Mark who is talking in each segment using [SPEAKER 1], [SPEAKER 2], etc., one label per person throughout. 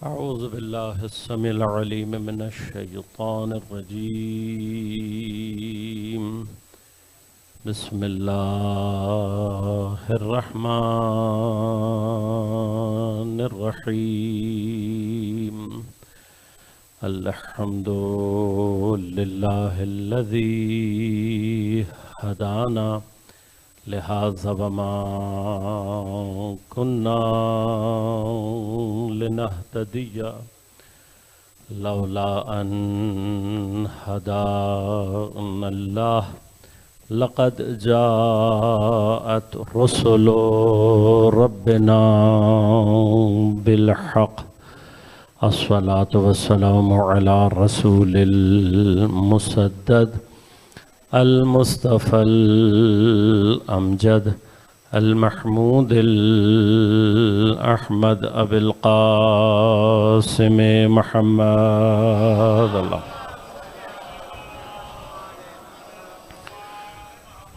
[SPEAKER 1] أعوذ بالله السميع العليم من الشيطان الرجيم. بسم الله الرحمن الرحيم. الحمد لله الذي هدانا لهذا وما كنا لنهتدي لولا أن هدانا الله لقد جاءت رسل ربنا بالحق. الصلاة والسلام على رسول المسدد المصطفى الأمجد المحمود الأحمد أبي القاسم محمد الله.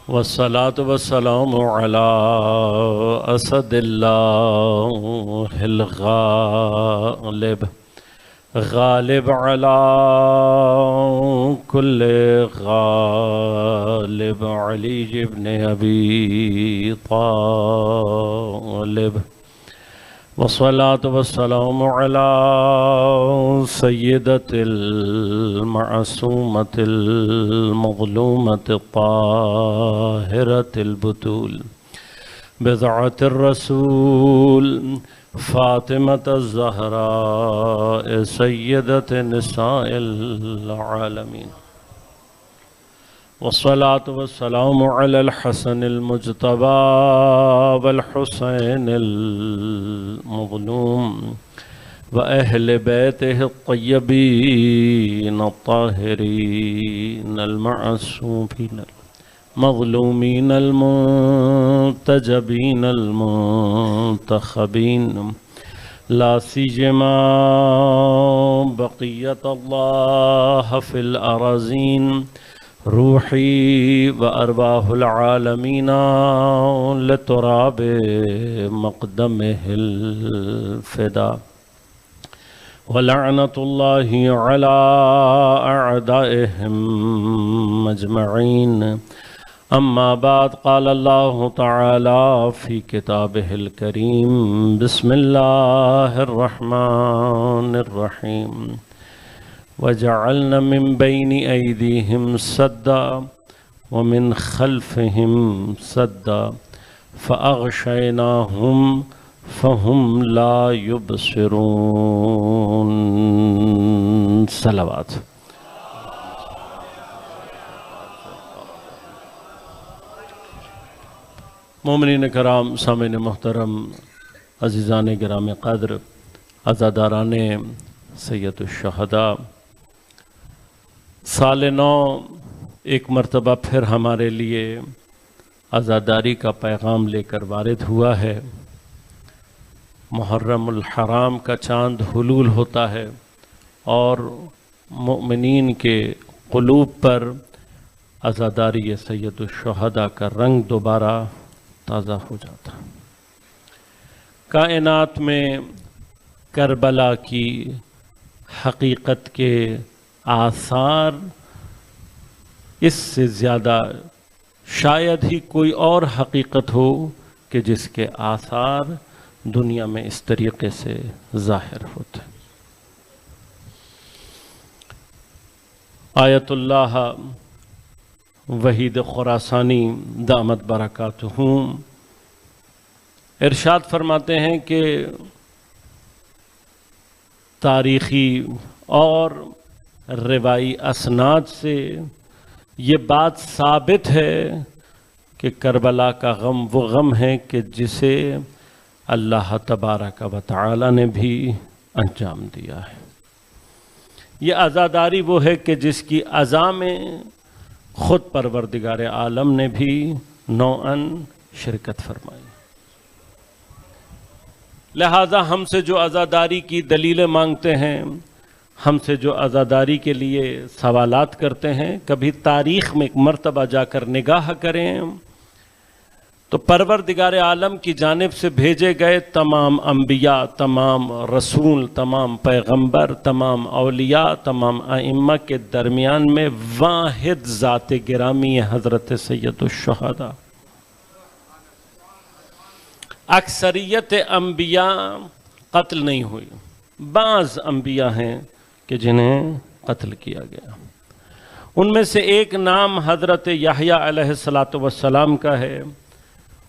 [SPEAKER 1] والصلاة والسلام على أسد الله الغالب غالب على كل غالب علي بن أبي طالب. والصلاة والسلام على سيدة المعصومة المظلومة الطاهرة البتول بضعة الرسول فاطمة الزهراء سيدة نساء العالمين. والصلاة والسلام على الحسن المجتبى والحسين المظلوم وأهل بيته الطيبين الطاهرين المعصومين مظلومين المنتجبين المنتخبين، لا سيما بقية الله في الأراضين، روحي وأرواح العالمين لتراب مقدمه الفدا. ولعنة الله على أعدائهم مجمعين. أما بعد، قال الله تعالى في كتابه الكريم: بسم الله الرحمن الرحيم. وجعلنا من بين أيديهم سدا ومن خلفهم سدا فأغشيناهم فهم لا يبصرون. صلوات. مومنین کرام، سامعین محترم، عزیزان گرام قدر، عزاداران سید الشہداء، سال نو ایک مرتبہ پھر ہمارے لیے عزاداری کا پیغام لے کر وارد ہوا ہے۔ محرم الحرام کا چاند حلول ہوتا ہے اور مؤمنین کے قلوب پر عزاداری سید الشہداء کا رنگ دوبارہ تازہ ہو جاتا۔ کائنات میں کربلا کی حقیقت کے آثار اس سے زیادہ شاید ہی کوئی اور حقیقت ہو کہ جس کے آثار دنیا میں اس طریقے سے ظاہر ہوتے۔ آیت اللہ وحید خراسانی دامت برکاتہ ارشاد فرماتے ہیں کہ تاریخی اور روایی اسناد سے یہ بات ثابت ہے کہ کربلا کا غم وہ غم ہے کہ جسے اللہ تبارک و تعالی نے بھی انجام دیا ہے۔ یہ عزاداری وہ ہے کہ جس کی عزا میں خود پروردگار عالم نے بھی نوعاً شرکت فرمائی۔ لہذا ہم سے جو عزاداری کی دلیلیں مانگتے ہیں، ہم سے جو عزاداری کے لیے سوالات کرتے ہیں، کبھی تاریخ میں ایک مرتبہ جا کر نگاہ کریں تو پروردگار عالم کی جانب سے بھیجے گئے تمام انبیاء، تمام رسول، تمام پیغمبر، تمام اولیاء، تمام ائمہ کے درمیان میں واحد ذات گرامی ہے حضرت سید الشہداء۔ اکثریت انبیاء قتل نہیں ہوئی، بعض انبیاء ہیں کہ جنہیں قتل کیا گیا۔ ان میں سے ایک نام حضرت یحییٰ علیہ السلام کا ہے،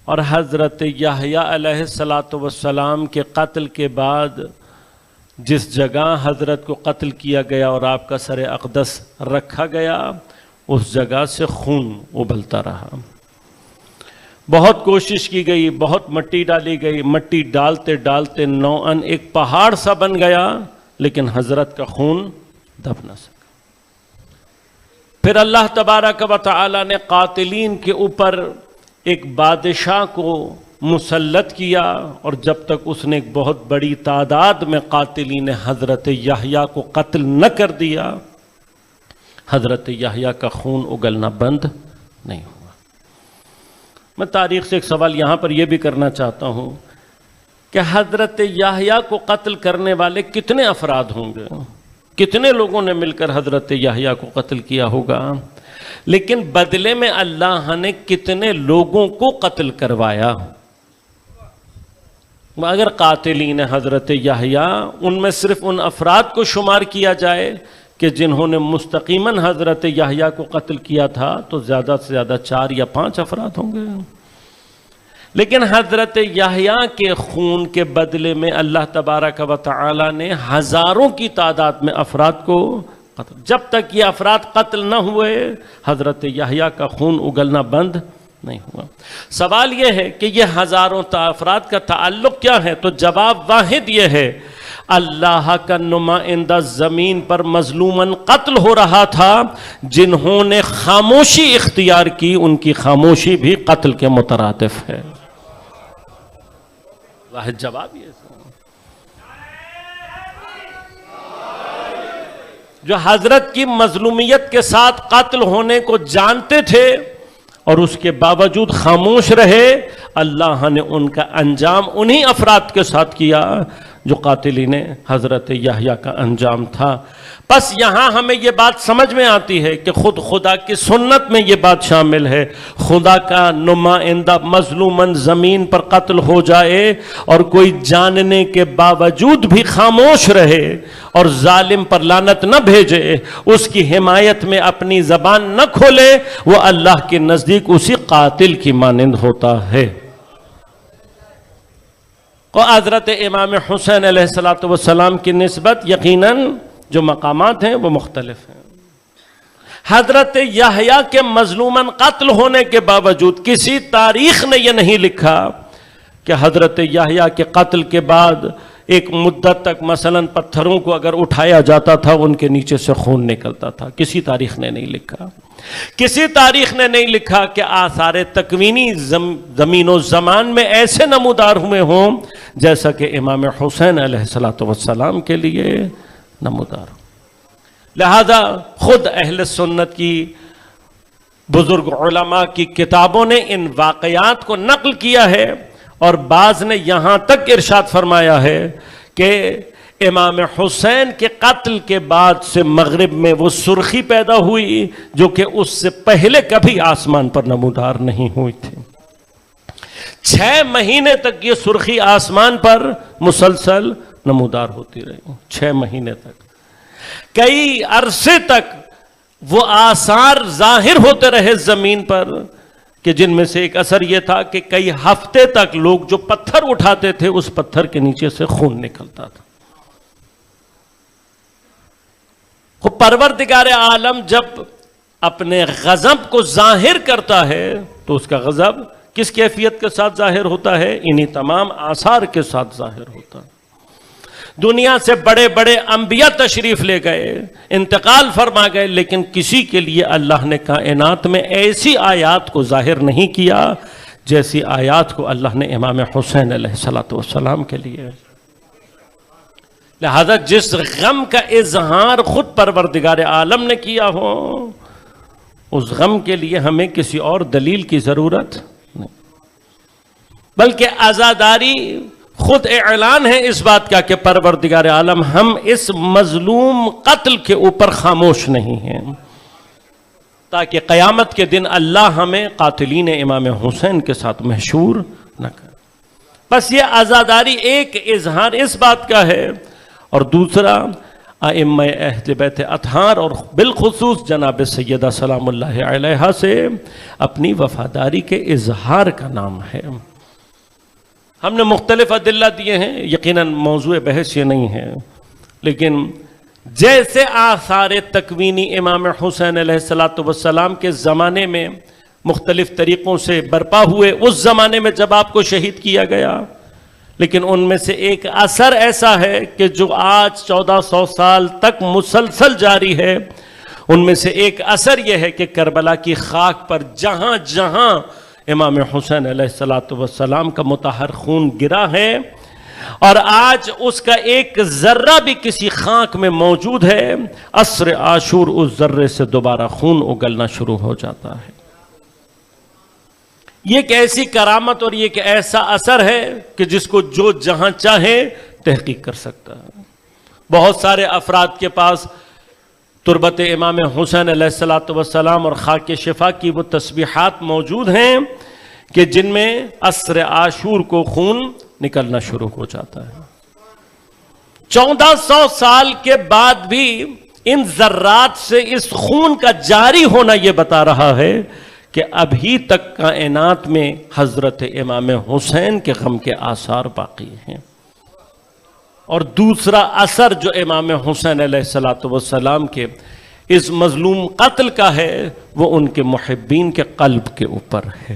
[SPEAKER 1] اور حضرت یحییٰ علیہ السلام کے قتل کے بعد جس جگہ حضرت کو قتل کیا گیا اور آپ کا سر اقدس رکھا گیا، اس جگہ سے خون ابلتا رہا۔ بہت کوشش کی گئی، بہت مٹی ڈالی گئی، مٹی ڈالتے ڈالتے نوعاً ایک پہاڑ سا بن گیا، لیکن حضرت کا خون دب نہ سکا۔ پھر اللہ تبارک و تعالی نے قاتلین کے اوپر ایک بادشاہ کو مسلط کیا، اور جب تک اس نے ایک بہت بڑی تعداد میں قاتلین حضرت یحییٰ کو قتل نہ کر دیا، حضرت یحییٰ کا خون اگلنا بند نہیں ہوا۔ میں تاریخ سے ایک سوال یہاں پر یہ بھی کرنا چاہتا ہوں کہ حضرت یحییٰ کو قتل کرنے والے کتنے افراد ہوں گے؟ کتنے لوگوں نے مل کر حضرت یحییٰ کو قتل کیا ہوگا؟ لیکن بدلے میں اللہ نے کتنے لوگوں کو قتل کروایا؟ اگر قاتلین حضرت یحییٰ ان میں صرف ان افراد کو شمار کیا جائے کہ جنہوں نے مستقیماً حضرت یحییٰ کو قتل کیا تھا، تو زیادہ سے زیادہ 4 یا 5 افراد ہوں گے۔ لیکن حضرت یحییٰ کے خون کے بدلے میں اللہ تبارک و تعالی نے ہزاروں کی تعداد میں افراد کو قتل۔ جب تک یہ افراد قتل نہ ہوئے، حضرت یحییٰ کا خون اگلنا بند نہیں ہوا۔ سوال یہ ہے کہ یہ ہزاروں افراد کا تعلق کیا ہے؟ تو جواب واحد یہ ہے، اللہ کا نمائندہ زمین پر مظلوماً قتل ہو رہا تھا، جنہوں نے خاموشی اختیار کی ان کی خاموشی بھی قتل کے مترادف ہے۔ واحد جواب یہ ہے۔ جو حضرت کی مظلومیت کے ساتھ قتل ہونے کو جانتے تھے اور اس کے باوجود خاموش رہے، اللہ نے ان کا انجام انہی افراد کے ساتھ کیا جو قاتلین حضرت یحییٰ کا انجام تھا۔ بس یہاں ہمیں یہ بات سمجھ میں آتی ہے کہ خود خدا کی سنت میں یہ بات شامل ہے، خدا کا نمائندہ مظلوماً زمین پر قتل ہو جائے اور کوئی جاننے کے باوجود بھی خاموش رہے اور ظالم پر لعنت نہ بھیجے، اس کی حمایت میں اپنی زبان نہ کھولے، وہ اللہ کے نزدیک اسی قاتل کی مانند ہوتا ہے۔ اور حضرت امام حسین علیہ السلام کی نسبت یقیناً جو مقامات ہیں وہ مختلف ہیں۔ حضرت یحییٰ کے مظلوماً قتل ہونے کے باوجود کسی تاریخ نے یہ نہیں لکھا کہ حضرت یحییٰ کے قتل کے بعد ایک مدت تک مثلاً پتھروں کو اگر اٹھایا جاتا تھا ان کے نیچے سے خون نکلتا تھا۔ کسی تاریخ نے نہیں لکھا۔ کسی تاریخ نے نہیں لکھا کہ آثار تکوینی زمین و زمان میں ایسے نمودار ہوئے ہوں جیسا کہ امام حسین علیہ السلام کے لیے نمودار ہو۔ لہذا خود اہل سنت کی بزرگ علماء کی کتابوں نے ان واقعات کو نقل کیا ہے، اور بعض نے یہاں تک ارشاد فرمایا ہے کہ امام حسین کے قتل کے بعد سے مغرب میں وہ سرخی پیدا ہوئی جو کہ اس سے پہلے کبھی آسمان پر نمودار نہیں ہوئی تھی۔ 6 مہینے تک یہ سرخی آسمان پر مسلسل نمودار ہوتی رہی، 6 مہینے تک۔ کئی عرصے تک وہ آثار ظاہر ہوتے رہے زمین پر، کہ جن میں سے ایک اثر یہ تھا کہ کئی ہفتے تک لوگ جو پتھر اٹھاتے تھے اس پتھر کے نیچے سے خون نکلتا تھا۔ پروردگار عالم جب اپنے غضب کو ظاہر کرتا ہے تو اس کا غضب کس کیفیت کے ساتھ ظاہر ہوتا ہے؟ انہی تمام آثار کے ساتھ ظاہر ہوتا ہے۔ دنیا سے بڑے بڑے انبیاء تشریف لے گئے، انتقال فرما گئے، لیکن کسی کے لیے اللہ نے کائنات میں ایسی آیات کو ظاہر نہیں کیا جیسی آیات کو اللہ نے امام حسین علیہ السلام کے لیے۔ لہذا جس غم کا اظہار خود پروردگار عالم نے کیا ہو، اس غم کے لیے ہمیں کسی اور دلیل کی ضرورت نہیں۔ بلکہ عزاداری خود اعلان ہے اس بات کا کہ پروردگار عالم ہم اس مظلوم قتل کے اوپر خاموش نہیں ہیں، تاکہ قیامت کے دن اللہ ہمیں قاتلین امام حسین کے ساتھ محشور نہ کرے۔ بس یہ عزاداری ایک اظہار اس بات کا ہے، اور دوسرا ائمہ اہل بیت اطہار اور بالخصوص جناب سیدہ سلام اللہ علیہا سے اپنی وفاداری کے اظہار کا نام ہے۔ ہم نے مختلف ادلہ دیے ہیں، یقیناً موضوع بحث یہ نہیں ہے، لیکن جیسے آثار تکوینی امام حسین علیہ السلام کے زمانے میں مختلف طریقوں سے برپا ہوئے، اس زمانے میں جب آپ کو شہید کیا گیا، لیکن ان میں سے ایک اثر ایسا ہے کہ جو آج 1400 سال تک مسلسل جاری ہے۔ ان میں سے ایک اثر یہ ہے کہ کربلا کی خاک پر جہاں جہاں امام حسین علیہ السلام کا مطہر خون گرا ہے، اور آج اس کا ایک ذرہ بھی کسی خاک میں موجود ہے، عصر عاشور اس ذرے سے دوبارہ خون اگلنا شروع ہو جاتا ہے۔ یہ ایک ایسی کرامت اور یہ ایک ایسا اثر ہے کہ جس کو جو جہاں چاہے تحقیق کر سکتا ہے۔ بہت سارے افراد کے پاس تربت امام حسین علیہ السلام اور خاک شفا کی وہ تسبیحات موجود ہیں کہ جن میں عصر عاشور کو خون نکلنا شروع ہو جاتا ہے۔ 1400 سال کے بعد بھی ان ذرات سے اس خون کا جاری ہونا یہ بتا رہا ہے کہ ابھی تک کائنات میں حضرت امام حسین کے غم کے آثار باقی ہیں۔ اور دوسرا اثر جو امام حسین علیہ السلام کے اس مظلوم قتل کا ہے، وہ ان کے محبین کے قلب کے اوپر ہے۔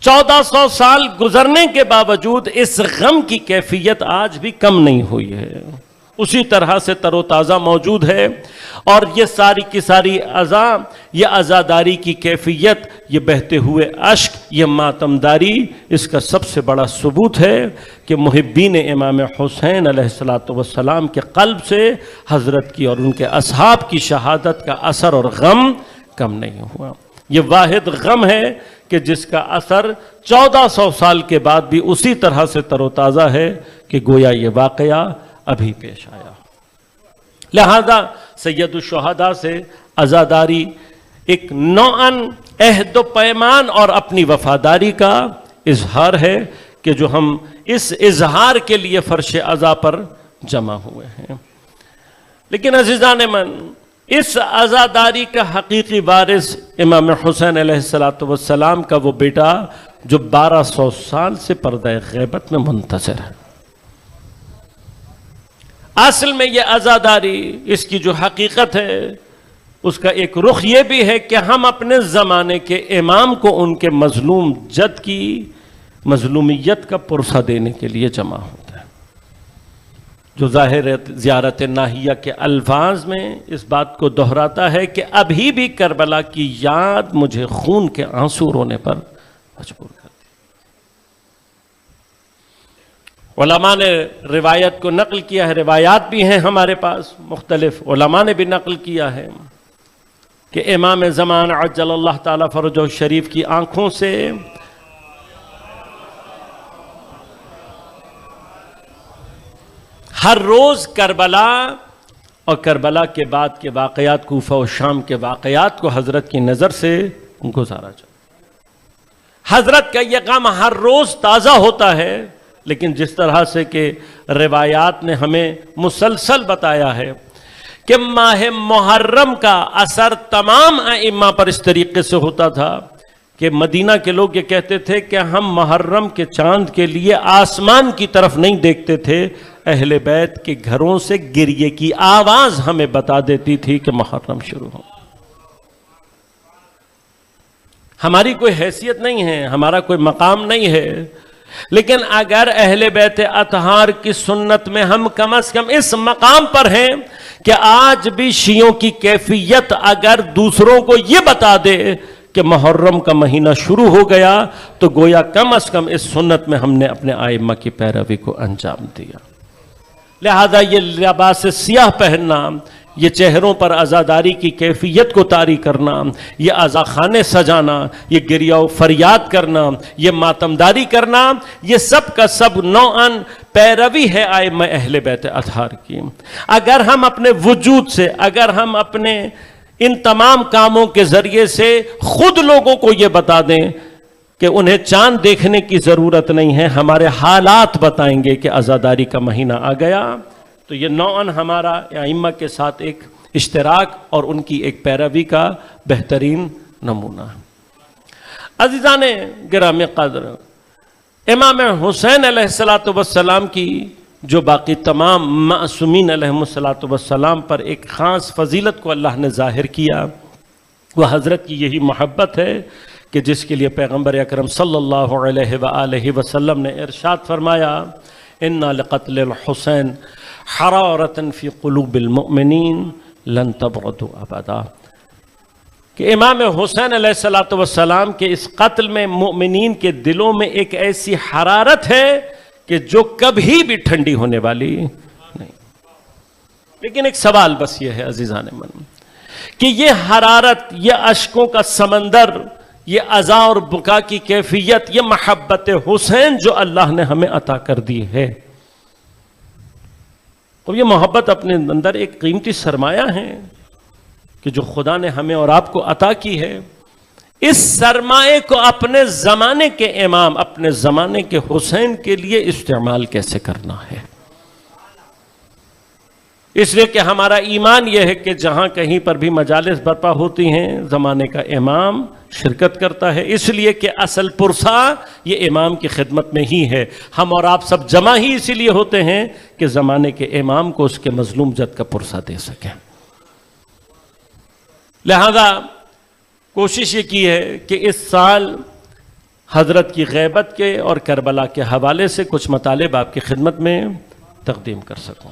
[SPEAKER 1] 1400 سال گزرنے کے باوجود اس غم کی کیفیت آج بھی کم نہیں ہوئی ہے، اسی طرح سے تر و تازہ موجود ہے۔ اور یہ ساری کی ساری عزا، یہ عزاداری کی کیفیت، یہ بہتے ہوئے اشک، یہ ماتمداری، اس کا سب سے بڑا ثبوت ہے کہ محبین امام حسین علیہ السلام کے قلب سے حضرت کی اور ان کے اصحاب کی شہادت کا اثر اور غم کم نہیں ہوا۔ یہ واحد غم ہے کہ جس کا اثر 1400 سال کے بعد بھی اسی طرح سے تر و تازہ ہے کہ گویا یہ واقعہ ابھی پیش آیا۔ لہذا سید الشہداء سے عزاداری ایک نوعاً عہد و پیمان اور اپنی وفاداری کا اظہار ہے کہ جو ہم اس اظہار کے لیے فرش عزا پر جمع ہوئے ہیں۔ لیکن عزیزان من، اس عزاداری کا حقیقی وارث امام حسین علیہ السلام کا وہ بیٹا جو 1200 سال سے پردہ غیبت میں منتظر ہے۔ اصل میں یہ عزاداری، اس کی جو حقیقت ہے، اس کا ایک رخ یہ بھی ہے کہ ہم اپنے زمانے کے امام کو ان کے مظلوم جد کی مظلومیت کا پرسہ دینے کے لیے جمع ہوتا ہے، جو ظاہر زیارت ناہیہ کے الفاظ میں اس بات کو دہراتا ہے کہ ابھی بھی کربلا کی یاد مجھے خون کے آنسو رونے پر مجبور کرتی۔ علماء نے روایت کو نقل کیا ہے، روایات بھی ہیں ہمارے پاس، مختلف علماء نے بھی نقل کیا ہے کہ امام زمان عجل اللہ تعالیٰ فرجہ شریف کی آنکھوں سے ہر روز کربلا اور کربلا کے بعد کے واقعات، کوفہ و شام کے واقعات کو حضرت کی نظر سے گزارا جائے۔ حضرت کا یہ غم ہر روز تازہ ہوتا ہے، لیکن جس طرح سے کہ روایات نے ہمیں مسلسل بتایا ہے کہ ماہ محرم کا اثر تمام ائمہ پر اس طریقے سے ہوتا تھا کہ مدینہ کے لوگ یہ کہتے تھے کہ ہم محرم کے چاند کے لیے آسمان کی طرف نہیں دیکھتے تھے، اہل بیت کے گھروں سے گریے کی آواز ہمیں بتا دیتی تھی کہ محرم شروع ہو۔ ہماری کوئی حیثیت نہیں ہے، ہمارا کوئی مقام نہیں ہے، لیکن اگر اہل بیت اطہار کی سنت میں ہم کم از کم اس مقام پر ہیں کہ آج بھی شیعوں کی کیفیت اگر دوسروں کو یہ بتا دے کہ محرم کا مہینہ شروع ہو گیا، تو گویا کم از کم اس سنت میں ہم نے اپنے ائمہ کی پیروی کو انجام دیا۔ لہذا یہ لباس سیاہ پہننا، یہ چہروں پر عزاداری کی کیفیت کو طاری کرنا، یہ عزاخانے سجانا، یہ گریہ و فریاد کرنا، یہ ماتمداری کرنا، یہ سب کا سب نوعاً پیروی ہے ائمہ اہل بیت اطہار کی۔ اگر ہم اپنے وجود سے، اگر ہم اپنے ان تمام کاموں کے ذریعے سے خود لوگوں کو یہ بتا دیں کہ انہیں چاند دیکھنے کی ضرورت نہیں ہے، ہمارے حالات بتائیں گے کہ عزاداری کا مہینہ آ گیا، تو یہ نوعاً ہمارا ائمہ کے ساتھ ایک اشتراک اور ان کی ایک پیروی کا بہترین نمونہ ہے۔ عزیزان گرامی قدر، امام حسین علیہ السلام کی جو باقی تمام معصومین علیہ السلام پر ایک خاص فضیلت کو اللہ نے ظاہر کیا، وہ حضرت کی یہی محبت ہے کہ جس کے لیے پیغمبر اکرم صلی اللہ علیہ وآلہ وسلم نے ارشاد فرمایا، اِنَّا لِقَتْلِ الْحُسَيْنِ حَرَارَةً فِي قُلُوبِ الْمُؤْمِنِينَ لَن تَبْغَضُوا أَبَدًا، کہ امام حسین علیہ السلام کے اس قتل میں مومنین کے دلوں میں ایک ایسی حرارت ہے کہ جو کبھی بھی ٹھنڈی ہونے والی نہیں۔ لیکن ایک سوال بس یہ ہے عزیزان من کہ یہ حرارت، یہ اشکوں کا سمندر، یہ عزا اور بکا کی کیفیت، یہ محبت حسین جو اللہ نے ہمیں عطا کر دی ہے، اور یہ محبت اپنے اندر ایک قیمتی سرمایہ ہے کہ جو خدا نے ہمیں اور آپ کو عطا کی ہے، اس سرمایے کو اپنے زمانے کے امام، اپنے زمانے کے حسین کے لیے استعمال کیسے کرنا ہے۔ اس لیے کہ ہمارا ایمان یہ ہے کہ جہاں کہیں پر بھی مجالس برپا ہوتی ہیں زمانے کا امام شرکت کرتا ہے، اس لیے کہ اصل پرسہ یہ امام کی خدمت میں ہی ہے۔ ہم اور آپ سب جمع ہی اسی لیے ہوتے ہیں کہ زمانے کے امام کو اس کے مظلوم جد کا پرسہ دے سکیں۔ لہذا کوشش یہ کی ہے کہ اس سال حضرت کی غیبت کے اور کربلا کے حوالے سے کچھ مطالب آپ کی خدمت میں تقدیم کر سکوں۔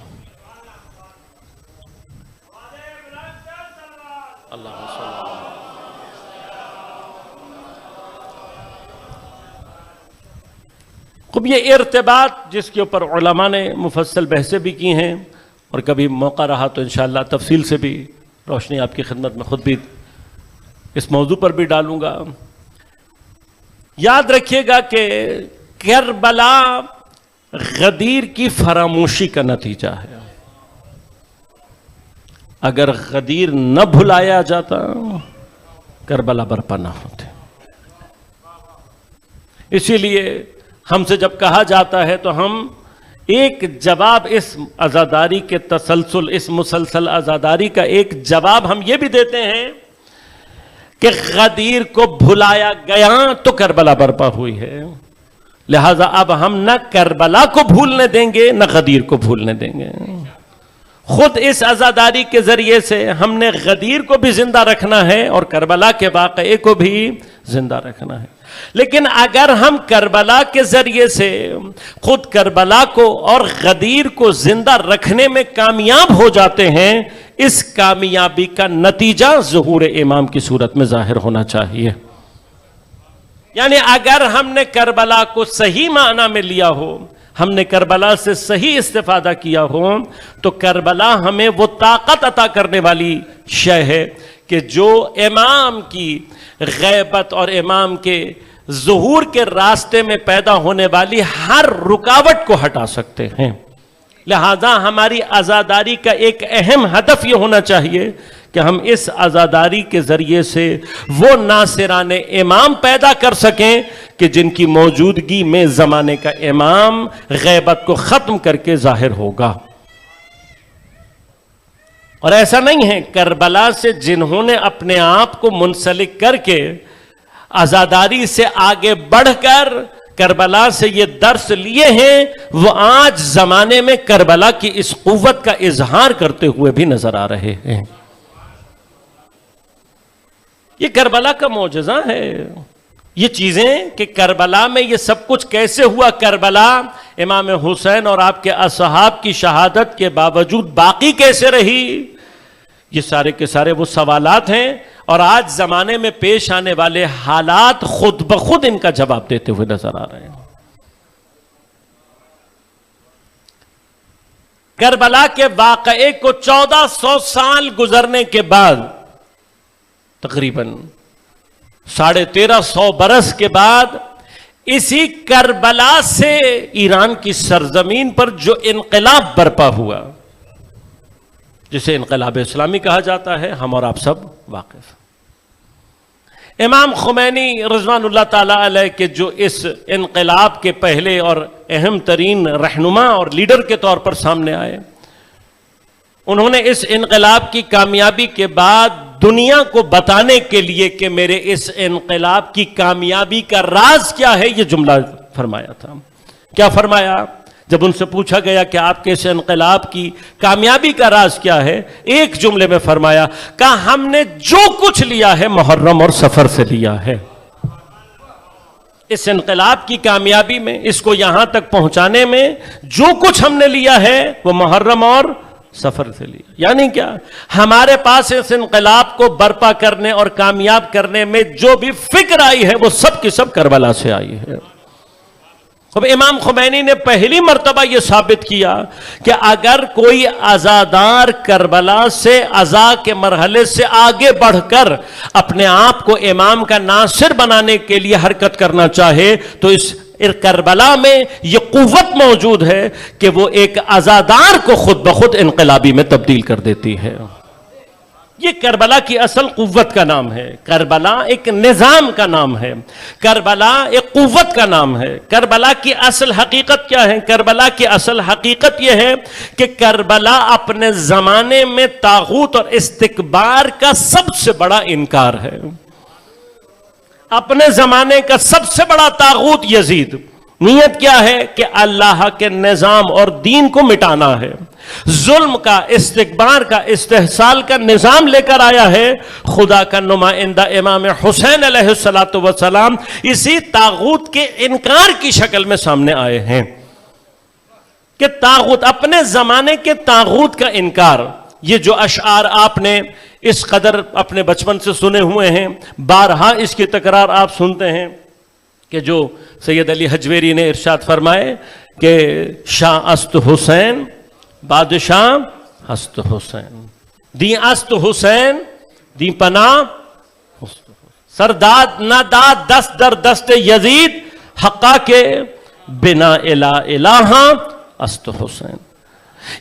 [SPEAKER 1] خب یہ ارتباط جس کے اوپر علماء نے مفصل بحثیں بھی کی ہیں، اور کبھی موقع رہا تو انشاءاللہ تفصیل سے بھی روشنی آپ کی خدمت میں خود بھی اس موضوع پر بھی ڈالوں گا۔ یاد رکھیے گا کہ کربلا غدیر کی فراموشی کا نتیجہ ہے۔ اگر غدیر نہ بھلایا جاتا کربلا برپا نہ ہوتے۔ اسی لیے ہم سے جب کہا جاتا ہے تو ہم ایک جواب اس عزاداری کے تسلسل، اس مسلسل عزاداری کا ایک جواب ہم یہ بھی دیتے ہیں کہ غدیر کو بھلایا گیا تو کربلا برپا ہوئی ہے، لہذا اب ہم نہ کربلا کو بھولنے دیں گے نہ غدیر کو بھولنے دیں گے۔ خود اس عزاداری کے ذریعے سے ہم نے غدیر کو بھی زندہ رکھنا ہے اور کربلا کے واقعے کو بھی زندہ رکھنا ہے۔ لیکن اگر ہم کربلا کے ذریعے سے خود کربلا کو اور غدیر کو زندہ رکھنے میں کامیاب ہو جاتے ہیں، اس کامیابی کا نتیجہ ظہور امام کی صورت میں ظاہر ہونا چاہیے۔ یعنی اگر ہم نے کربلا کو صحیح معنی میں لیا ہو، ہم نے کربلا سے صحیح استفادہ کیا ہو، تو کربلا ہمیں وہ طاقت عطا کرنے والی شے ہے کہ جو امام کی غیبت اور امام کے ظہور کے راستے میں پیدا ہونے والی ہر رکاوٹ کو ہٹا سکتے ہیں۔ لہذا ہماری عزاداری کا ایک اہم ہدف یہ ہونا چاہیے کہ ہم اس عزاداری کے ذریعے سے وہ ناصران امام پیدا کر سکیں کہ جن کی موجودگی میں زمانے کا امام غیبت کو ختم کر کے ظاہر ہوگا۔ اور ایسا نہیں ہے، کربلا سے جنہوں نے اپنے آپ کو منسلک کر کے عزاداری سے آگے بڑھ کر کربلا سے یہ درس لیے ہیں، وہ آج زمانے میں کربلا کی اس قوت کا اظہار کرتے ہوئے بھی نظر آ رہے ہیں۔ یہ کربلا کا معجزہ ہے۔ یہ چیزیں کہ کربلا میں یہ سب کچھ کیسے ہوا، کربلا امام حسین اور آپ کے اصحاب کی شہادت کے باوجود باقی کیسے رہی، یہ سارے کے سارے وہ سوالات ہیں، اور آج زمانے میں پیش آنے والے حالات خود بخود ان کا جواب دیتے ہوئے نظر آ رہے ہیں۔ کربلا کے واقعے کو 1400 سال گزرنے کے بعد، تقریباً 1350 برس کے بعد، اسی کربلا سے ایران کی سرزمین پر جو انقلاب برپا ہوا، جسے انقلاب اسلامی کہا جاتا ہے، ہم اور آپ سب واقف۔ امام خمینی رضوان اللہ تعالیٰ علیہ کے جو اس انقلاب کے پہلے اور اہم ترین رہنما اور لیڈر کے طور پر سامنے آئے، انہوں نے اس انقلاب کی کامیابی کے بعد دنیا کو بتانے کے لیے کہ میرے اس انقلاب کی کامیابی کا راز کیا ہے، یہ جملہ فرمایا تھا۔ کیا فرمایا؟ جب ان سے پوچھا گیا کہ آپ کے اس انقلاب کی کامیابی کا راز کیا ہے، ایک جملے میں فرمایا، کہا ہم نے جو کچھ لیا ہے محرم اور سفر سے لیا ہے۔ اس انقلاب کی کامیابی میں، اس کو یہاں تک پہنچانے میں جو کچھ ہم نے لیا ہے وہ محرم اور سفر سے لیا۔ یعنی کیا؟ ہمارے پاس اس انقلاب کو برپا کرنے اور کامیاب کرنے میں جو بھی فکر آئی ہے وہ سب کی سب کربلا سے آئی ہے۔ اب امام خمینی نے پہلی مرتبہ یہ ثابت کیا کہ اگر کوئی عزادار کربلا سے عزا کے مرحلے سے آگے بڑھ کر اپنے آپ کو امام کا ناصر بنانے کے لیے حرکت کرنا چاہے تو اس کربلا میں یہ قوت موجود ہے کہ وہ ایک عزادار کو خود بخود انقلابی میں تبدیل کر دیتی ہے۔ یہ کربلا کی اصل قوت کا نام ہے، کربلا ایک نظام کا نام ہے، کربلا ایک قوت کا نام ہے۔ کربلا کی اصل حقیقت کیا ہے؟ کربلا کی اصل حقیقت یہ ہے کہ کربلا اپنے زمانے میں طاغوت اور استکبار کا سب سے بڑا انکار ہے۔ اپنے زمانے کا سب سے بڑا طاغوت یزید، نیت کیا ہے کہ اللہ کے نظام اور دین کو مٹانا ہے، ظلم کا، استکبار کا، استحصال کا نظام لے کر آیا ہے۔ خدا کا نمائندہ امام حسین علیہ السلام اسی طاغوت کے انکار کی شکل میں سامنے آئے ہیں کہ طاغوت، اپنے زمانے کے طاغوت کا انکار۔ یہ جو اشعار آپ نے اس قدر اپنے بچپن سے سنے ہوئے ہیں، بارہا اس کی تکرار آپ سنتے ہیں کہ جو سید علی حجویری نے ارشاد فرمائے کہ شاہ است حسین بادشاہ ہست حسین، دی است حسین دی پناہ سرداد نہ داد دست در دست یزید حقا کے بنا الہ الہ است حسین۔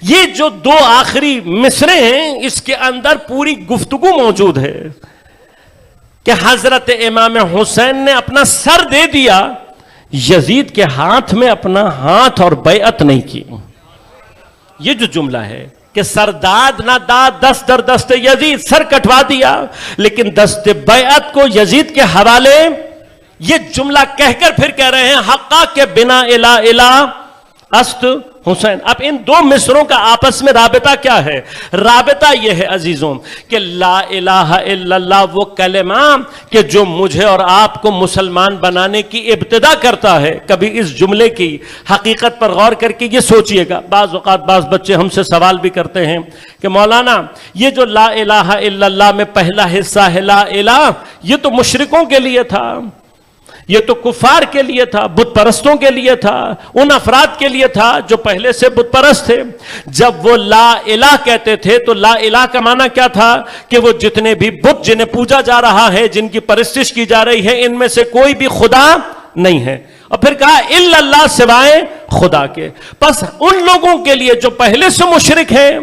[SPEAKER 1] یہ جو دو آخری مصرے ہیں اس کے اندر پوری گفتگو موجود ہے کہ حضرت امام حسین نے اپنا سر دے دیا، یزید کے ہاتھ میں اپنا ہاتھ اور بیعت نہیں کی۔ یہ جو جملہ ہے کہ سرداد نہ داد دست در دست یزید، سر کٹوا دیا لیکن دست بیعت کو یزید کے حوالے، یہ جملہ کہہ کر پھر کہہ رہے ہیں حقا کے بنا الہ الہ است حسین۔ اب ان دو مصروں کا آپس میں رابطہ کیا ہے؟ رابطہ یہ ہے عزیزوں کہ لا الہ الا اللہ وہ کلمہ کہ جو مجھے اور آپ کو مسلمان بنانے کی ابتدا کرتا ہے۔ کبھی اس جملے کی حقیقت پر غور کر کے یہ سوچئے گا، بعض اوقات بعض بچے ہم سے سوال بھی کرتے ہیں کہ مولانا یہ جو لا الہ الا اللہ میں پہلا حصہ ہے لا الہ، یہ تو مشرکوں کے لیے تھا، یہ تو کفار کے لیے تھا، بت پرستوں کے لیے تھا، ان افراد کے لیے تھا جو پہلے سے بت پرست تھے۔ جب وہ لا الہ کہتے تھے تو لا الہ کا معنی کیا تھا؟ کہ وہ جتنے بھی بت جنہیں پوجا جا رہا ہے، جن کی پرستش کی جا رہی ہے، ان میں سے کوئی بھی خدا نہیں ہے۔ اور پھر کہا الا اللہ، سوائے خدا کے۔ پس ان لوگوں کے لیے جو پہلے سے مشرک ہیں،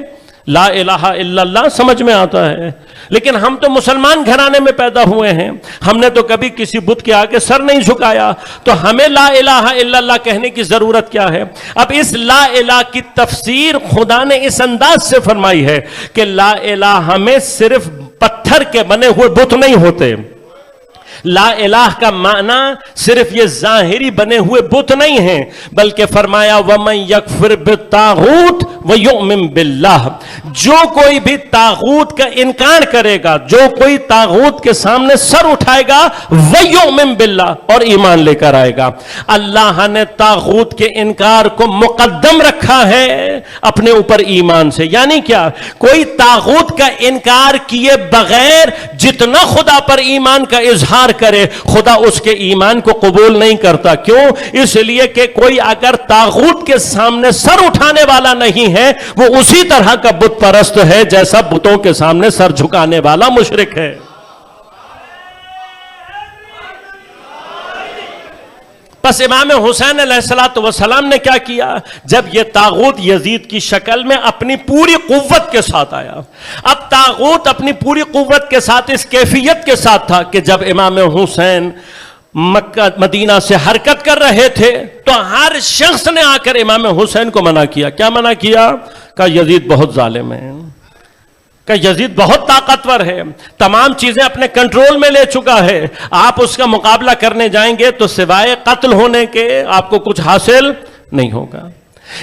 [SPEAKER 1] لا الہ الا اللہ سمجھ میں آتا ہے، لیکن ہم تو مسلمان گھرانے میں پیدا ہوئے ہیں، ہم نے تو کبھی کسی بت کے آگے سر نہیں جھکایا، تو ہمیں لا الہ الا اللہ کہنے کی ضرورت کیا ہے؟ اب اس لا الہ کی تفسیر خدا نے اس انداز سے فرمائی ہے کہ لا الہ ہمیں صرف پتھر کے بنے ہوئے بت نہیں ہوتے، لا الہ کا معنی صرف یہ ظاہری بنے ہوئے بت نہیں ہیں، بلکہ فرمایا وَمَن يَكْفِرْ بِالطَّاغُوتِ وَيُؤْمِن بِاللَّهِ، جو کوئی بھی طاغوت کا انکار کرے گا، جو کوئی طاغوت کے سامنے سر اٹھائے گا، وَيُؤْمِن بِاللَّهِ، اور ایمان لے کر آئے گا۔ اللہ نے طاغوت کے انکار کو مقدم رکھا ہے اپنے اوپر ایمان سے۔ یعنی کیا؟ کوئی طاغوت کا انکار کیے بغیر جتنا خدا پر ایمان کا اظہار کرے، خدا اس کے ایمان کو قبول نہیں کرتا۔ کیوں؟ اس لیے کہ کوئی اگر طاغوت کے سامنے سر اٹھانے والا نہیں ہے وہ اسی طرح کا بت پرست ہے جیسا بتوں کے سامنے سر جھکانے والا مشرک ہے۔ پس امام حسین علیہ السلام نے کیا کیا؟ جب یہ طاغوت یزید کی شکل میں اپنی پوری قوت کے ساتھ آیا، اب طاغوت اپنی پوری قوت کے ساتھ اس کیفیت کے ساتھ تھا کہ جب امام حسین مکہ مدینہ سے حرکت کر رہے تھے تو ہر شخص نے آ کر امام حسین کو منع کیا۔ کیا منع کیا؟ کہ یزید بہت ظالم ہے، کہ یزید بہت طاقتور ہے، تمام چیزیں اپنے کنٹرول میں لے چکا ہے، آپ اس کا مقابلہ کرنے جائیں گے تو سوائے قتل ہونے کے آپ کو کچھ حاصل نہیں ہوگا۔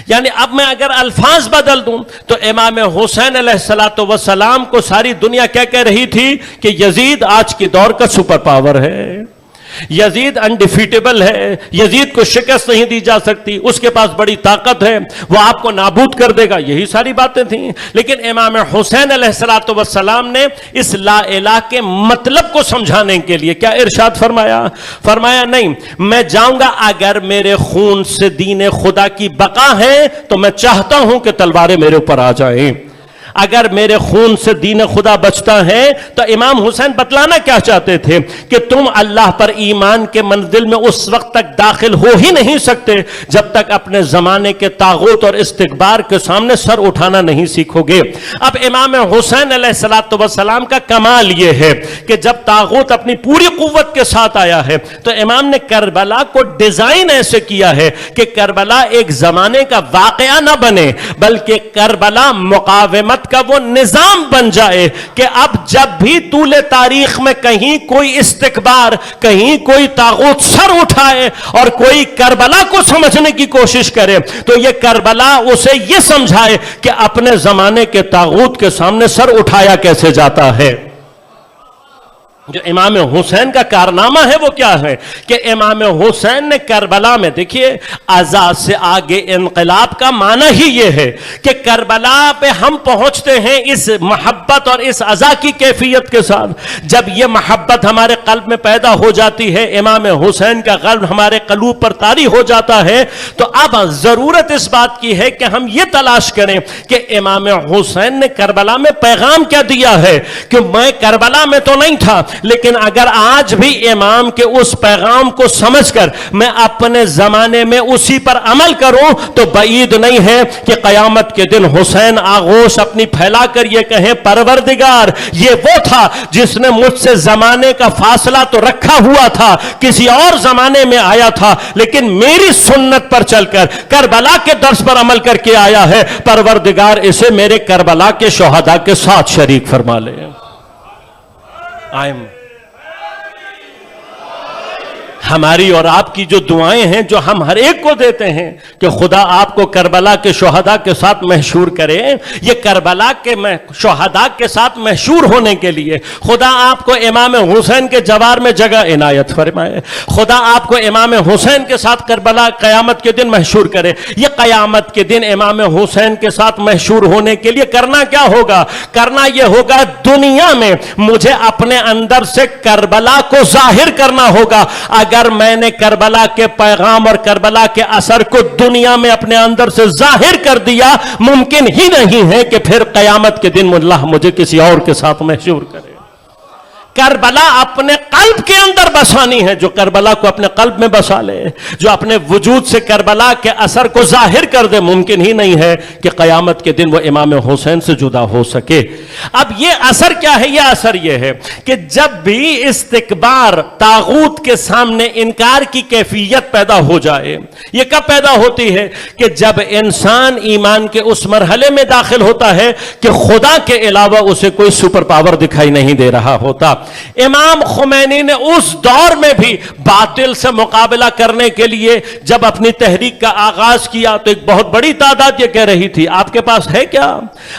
[SPEAKER 1] یعنی اب میں اگر الفاظ بدل دوں تو امام حسین علیہ السلام کو ساری دنیا کیا کہہ رہی تھی کہ یزید آج کی دور کا سپر پاور ہے، یزید انڈیفیٹیبل ہے، یزید کو شکست نہیں دی جا سکتی، اس کے پاس بڑی طاقت ہے، وہ آپ کو نابود کر دے گا، یہی ساری باتیں تھیں۔ لیکن امام حسین علیہ السلام نے اس لا الہ کے مطلب کو سمجھانے کے لیے کیا ارشاد فرمایا؟ فرمایا نہیں، میں جاؤں گا اگر میرے خون سے دین خدا کی بقا ہے تو میں چاہتا ہوں کہ تلواریں میرے اوپر آ جائیں، اگر میرے خون سے دین خدا بچتا ہے تو امام حسین بتلانا کیا چاہتے تھے کہ تم اللہ پر ایمان کے منزل میں اس وقت تک داخل ہو ہی نہیں سکتے جب تک اپنے زمانے کے طاغوت اور استکبار کے سامنے سر اٹھانا نہیں سیکھو گے۔ اب امام حسین علیہ السلام کا کمال یہ ہے کہ جب طاغوت اپنی پوری قوت کے ساتھ آیا ہے تو امام نے کربلا کو ڈیزائن ایسے کیا ہے کہ کربلا ایک زمانے کا واقعہ نہ بنے بلکہ کربلا مقاومت کا وہ نظام بن جائے کہ اب جب بھی طول تاریخ میں کہیں کوئی استکبار، کہیں کوئی طاغوت سر اٹھائے اور کوئی کربلا کو سمجھنے کی کوشش کرے تو یہ کربلا اسے یہ سمجھائے کہ اپنے زمانے کے طاغوت کے سامنے سر اٹھایا کیسے جاتا ہے۔ جو امام حسین کا کارنامہ ہے وہ کیا ہے کہ امام حسین نے کربلا میں، دیکھیے ازا سے آگے انقلاب کا معنی ہی یہ ہے کہ کربلا پہ ہم پہنچتے ہیں اس محبت اور اس ازا کی کیفیت کے ساتھ۔ جب یہ محبت ہمارے قلب میں پیدا ہو جاتی ہے، امام حسین کا قلب ہمارے قلوب پر طاری ہو جاتا ہے، تو اب ضرورت اس بات کی ہے کہ ہم یہ تلاش کریں کہ امام حسین نے کربلا میں پیغام کیا دیا ہے کہ میں کربلا میں تو نہیں تھا لیکن اگر آج بھی امام کے اس پیغام کو سمجھ کر میں اپنے زمانے میں اسی پر عمل کروں تو بعید نہیں ہے کہ قیامت کے دن حسین آغوش اپنی پھیلا کر یہ کہیں پروردگار یہ وہ تھا جس نے مجھ سے زمانے کا فاصلہ تو رکھا ہوا تھا، کسی اور زمانے میں آیا تھا لیکن میری سنت پر چل کر کربلا کے درس پر عمل کر کے آیا ہے، پروردگار اسے میرے کربلا کے شہداء کے ساتھ شریک فرما لے۔ ہماری اور آپ کی جو دعائیں ہیں جو ہم ہر ایک کو دیتے ہیں کہ خدا آپ کو کربلا کے شہداء کے ساتھ محشور کرے، یہ کربلا کے شہداء کے ساتھ محشور ہونے کے لیے خدا آپ کو امام حسین کے جوار میں جگہ عنایت فرمائے، خدا آپ کو امام حسین کے ساتھ کربلا قیامت کے دن محشور کرے۔ یہ قیامت کے دن امام حسین کے ساتھ محشور ہونے کے لیے کرنا کیا ہوگا؟ کرنا یہ ہوگا دنیا میں مجھے اپنے اندر سے کربلا کو ظاہر کرنا ہوگا۔ اگر میں نے کربلا کے پیغام اور کربلا کے اثر کو دنیا میں اپنے اندر سے ظاہر کر دیا، ممکن ہی نہیں ہے کہ پھر قیامت کے دن اللہ مجھے کسی اور کے ساتھ محشور کرے۔ کربلا اپنے قلب کے اندر بسانی ہے، جو کربلا کو اپنے قلب میں بسا لے، جو اپنے وجود سے کربلا کے اثر کو ظاہر کر دے، ممکن ہی نہیں ہے کہ قیامت کے دن وہ امام حسین سے جدا ہو سکے۔ اب یہ اثر کیا ہے؟ یہ اثر یہ ہے کہ جب بھی استکبار، طاغوت کے سامنے انکار کی کیفیت پیدا ہو جائے، یہ کب پیدا ہوتی ہے؟ کہ جب انسان ایمان کے اس مرحلے میں داخل ہوتا ہے کہ خدا کے علاوہ اسے کوئی سپر پاور دکھائی نہیں دے رہا ہوتا۔ امام خمینی نے اس دور میں بھی باطل سے مقابلہ کرنے کے لیے جب اپنی تحریک کا آغاز کیا تو ایک بہت بڑی تعداد یہ کہہ رہی تھی آپ کے پاس ہے کیا؟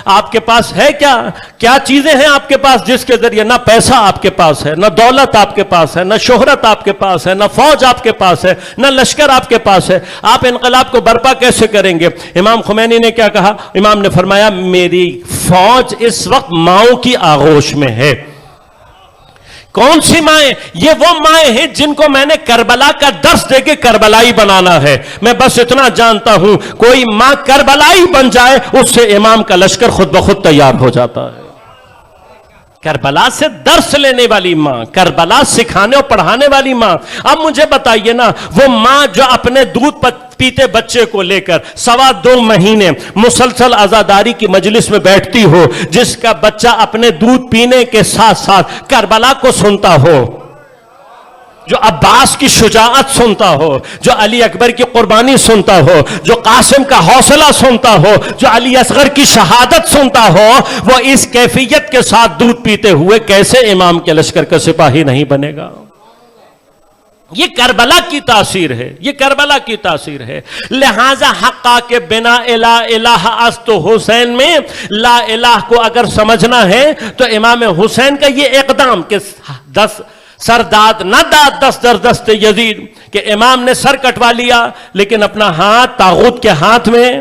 [SPEAKER 1] آپ کے پاس ہے کیا؟ کیا چیزیں ہیں آپ کے پاس جس کے ذریعے نہ پیسہ آپ کے پاس ہے، نہ دولت آپ کے پاس ہے، نہ شہرت آپ کے پاس ہے، نہ فوج آپ کے پاس ہے، نہ لشکر آپ کے پاس ہے، آپ انقلاب کو برپا کیسے کریں گے؟ امام خمینی نے کیا کہا؟ امام نے فرمایا میری فوج اس وقت ماؤں کی آغوش میں ہے۔ کون سی مائیں؟ یہ وہ مائیں ہیں جن کو میں نے کربلا کا درس دے کے کربلائی بنانا ہے. میں بس اتنا جانتا ہوں کوئی ماں کربلائی بن جائے اس سے امام کا لشکر خود بخود تیار ہو جاتا ہے. کربلا سے درس لینے والی ماں، کربلا سکھانے اور پڑھانے والی ماں. اب مجھے بتائیے نا، وہ ماں جو اپنے دودھ پیتے بچے کو لے کر 2.25 مہینے مسلسل عزاداری کی مجلس میں بیٹھتی ہو، جس کا بچہ اپنے دودھ پینے کے ساتھ ساتھ کربلا کو سنتا ہو، جو عباس کی شجاعت سنتا ہو، جو علی اکبر کی قربانی سنتا ہو، جو قاسم کا حوصلہ سنتا ہو، جو علی اصغر کی شہادت سنتا ہو، وہ اس کیفیت کے ساتھ دودھ پیتے ہوئے کیسے امام کے لشکر کا سپاہی نہیں بنے گا؟ یہ کربلا کی تاثیر ہے، یہ کربلا کی تاثیر ہے. لہذا حقا کے بنا لا الہ است حسین میں لا الہ کو اگر سمجھنا ہے تو امام حسین کا یہ اقدام کہ 10 سر داد نہ داد 10 در دست یزید، کہ امام نے سر کٹوا لیا لیکن اپنا ہاتھ طاغوت کے ہاتھ میں،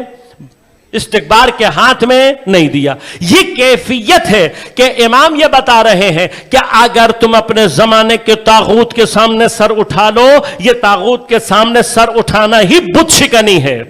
[SPEAKER 1] استکبار کے ہاتھ میں نہیں دیا. یہ کیفیت ہے کہ امام یہ بتا رہے ہیں کہ اگر تم اپنے زمانے کے طاغوت کے سامنے سر اٹھا لو، یہ طاغوت کے سامنے سر اٹھانا ہی بت شکنی ہے.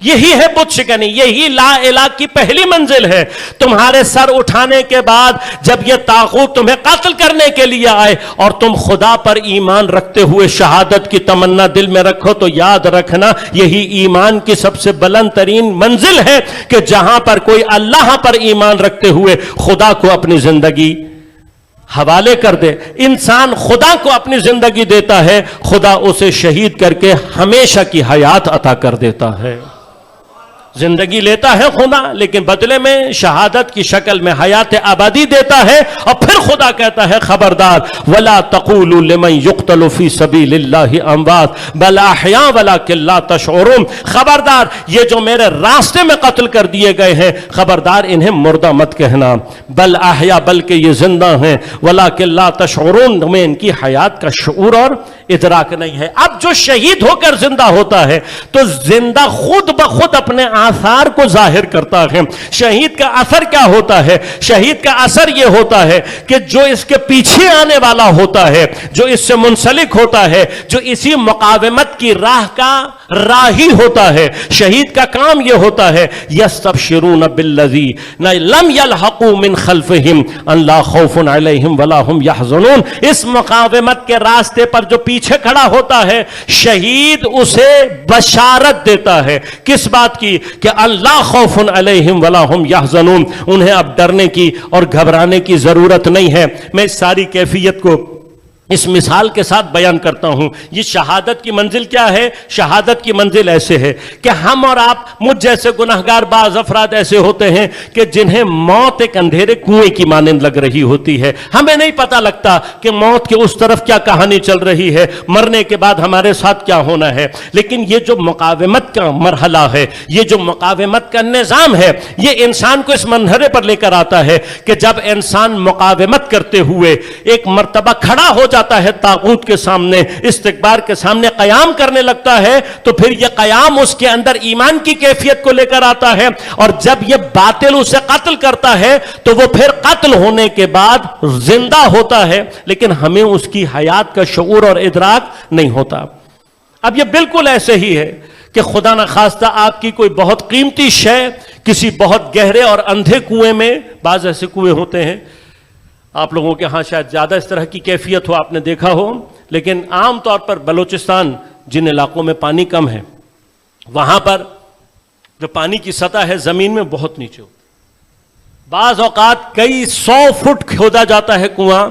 [SPEAKER 1] یہی ہے بت شکنی، یہی لا الہ کی پہلی منزل ہے. تمہارے سر اٹھانے کے بعد جب یہ طاغوت تمہیں قتل کرنے کے لیے آئے اور تم خدا پر ایمان رکھتے ہوئے شہادت کی تمنا دل میں رکھو، تو یاد رکھنا یہی ایمان کی سب سے بلند ترین منزل ہے کہ جہاں پر کوئی اللہ پر ایمان رکھتے ہوئے خدا کو اپنی زندگی حوالے کر دے. انسان خدا کو اپنی زندگی دیتا ہے، خدا اسے شہید کر کے ہمیشہ کی حیات عطا کر دیتا ہے. زندگی لیتا ہے خدا، لیکن بدلے میں شہادت کی شکل میں حیات آبادی دیتا ہے. اور پھر خدا کہتا ہے خبردار وَلَا تَقُولُوا لِمَنْ يُقْتَلُ فِي سَبِيلِ اللَّهِ أَمْوَاتٌ بَلْ أَحْيَاءٌ وَلَكِنْ لَا تَشْعُرُونَ. خبردار یہ جو میرے راستے میں قتل کر دیے گئے ہیں، خبردار انہیں مردہ مت کہنا. بل احیا، بلکہ یہ زندہ ہیں. وَلَكِنْ لَا تَشْعُرُونَ، تمہیں ان کی حیات کا شعور اور ادراک نہیں ہے. اب جو شہید ہو کر زندہ ہوتا ہے تو زندہ خود بخود اپنے آثار کو ظاہر کرتا ہے. شہید کا اثر کیا ہوتا ہے؟ شہید کا اثر یہ ہوتا ہے کہ جو اس کے پیچھے آنے والا ہوتا ہے، جو اس سے منسلک ہوتا ہے، جو اسی مقاومت کی راہ کا راہی ہوتا ہے، شہید کا کام یہ ہوتا ہے یستبشرون بالذین لم یلحقوا من خلفہم ان لا خوف علیہم ولا ہم یحزنون. اس مقاومت کے راستے پر جو پیچھے کھڑا ہوتا ہے، شہید اسے بشارت دیتا ہے. کس بات کی؟ کہ اللہ خوف علیہم ولا ہم یحزنون، انہیں اب ڈرنے کی اور گھبرانے کی ضرورت نہیں ہے. میں اس ساری کیفیت کو اس مثال کے ساتھ بیان کرتا ہوں. یہ شہادت کی منزل کیا ہے؟ شہادت کی منزل ایسے ہے کہ ہم اور آپ، مجھ جیسے گناہگار بعض افراد ایسے ہوتے ہیں کہ جنہیں موت ایک اندھیرے کنویں کی مانند لگ رہی ہوتی ہے. ہمیں نہیں پتہ لگتا کہ موت کے اس طرف کیا کہانی چل رہی ہے، مرنے کے بعد ہمارے ساتھ کیا ہونا ہے. لیکن یہ جو مقاومت کا مرحلہ ہے، یہ جو مقاومت کا نظام ہے، یہ انسان کو اس منظرے پر لے کر آتا ہے کہ جب انسان مقاومت کرتے ہوئے ایک مرتبہ کھڑا ہو جاتا ہے طاغوت کے سامنے، استکبار کے سامنے قیام کرنے لگتا ہے، تو پھر یہ قیام اس کے اندر ایمان کی کیفیت کو لے کر آتا ہے. اور جب یہ باطل اسے قتل کرتا ہے تو وہ پھر قتل ہونے کے بعد زندہ ہوتا ہے، لیکن ہمیں اس کی حیات کا شعور اور ادراک نہیں ہوتا. اب یہ بالکل ایسے ہی ہے کہ خدا نخواستہ آپ کی کوئی بہت قیمتی شے کسی بہت گہرے اور اندھے کنویں میں، بعض ایسے کنویں ہوتے ہیں، آپ لوگوں کے ہاں شاید زیادہ اس طرح کی کیفیت ہو، آپ نے دیکھا ہو، لیکن عام طور پر بلوچستان جن علاقوں میں پانی کم ہے، وہاں پر جو پانی کی سطح ہے زمین میں بہت نیچے ہوتی ہے. بعض اوقات کئی 100 فٹ کھودا جاتا ہے کنواں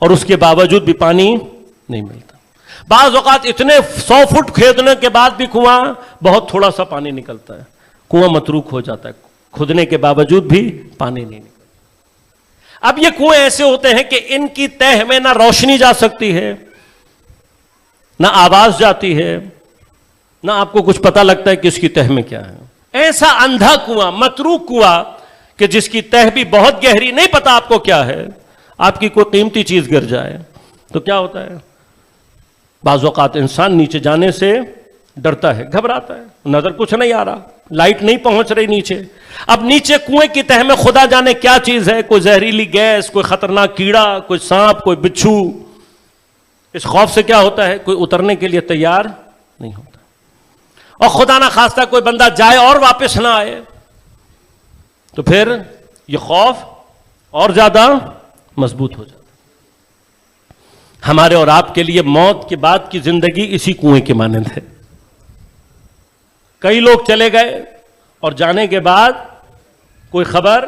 [SPEAKER 1] اور اس کے باوجود بھی پانی نہیں ملتا. بعض اوقات اتنے 100 فٹ کھودنے کے بعد بھی کنواں بہت تھوڑا سا پانی نکلتا ہے، کنواں متروک ہو جاتا ہے، کھودنے کے باوجود بھی پانی نہیں نکلتا. اب یہ کنویں ایسے ہوتے ہیں کہ ان کی تہ میں نہ روشنی جا سکتی ہے، نہ آواز جاتی ہے، نہ آپ کو کچھ پتہ لگتا ہے کہ اس کی تہ میں کیا ہے. ایسا اندھا کنواں، متروک کنواں کہ جس کی تہ بھی بہت گہری، نہیں پتا آپ کو کیا ہے. آپ کی کوئی قیمتی چیز گر جائے تو کیا ہوتا ہے؟ بعض اوقات انسان نیچے جانے سے ڈرتا ہے، گھبراتا ہے، نظر کچھ نہیں آ رہا، لائٹ نہیں پہنچ رہی نیچے. اب نیچے کنویں کی تہ میں خدا جانے کیا چیز ہے، کوئی زہریلی گیس، کوئی خطرناک کیڑا، کوئی سانپ، کوئی بچھو. اس خوف سے کیا ہوتا ہے، کوئی اترنے کے لیے تیار نہیں ہوتا. اور خدا نہ خواستہ کوئی بندہ جائے اور واپس نہ آئے تو پھر یہ خوف اور زیادہ مضبوط ہو جاتا. ہمارے اور آپ کے لیے موت کے بعد کی زندگی اسی کنویں کے مانند ہے. کئی لوگ چلے گئے اور جانے کے بعد کوئی خبر،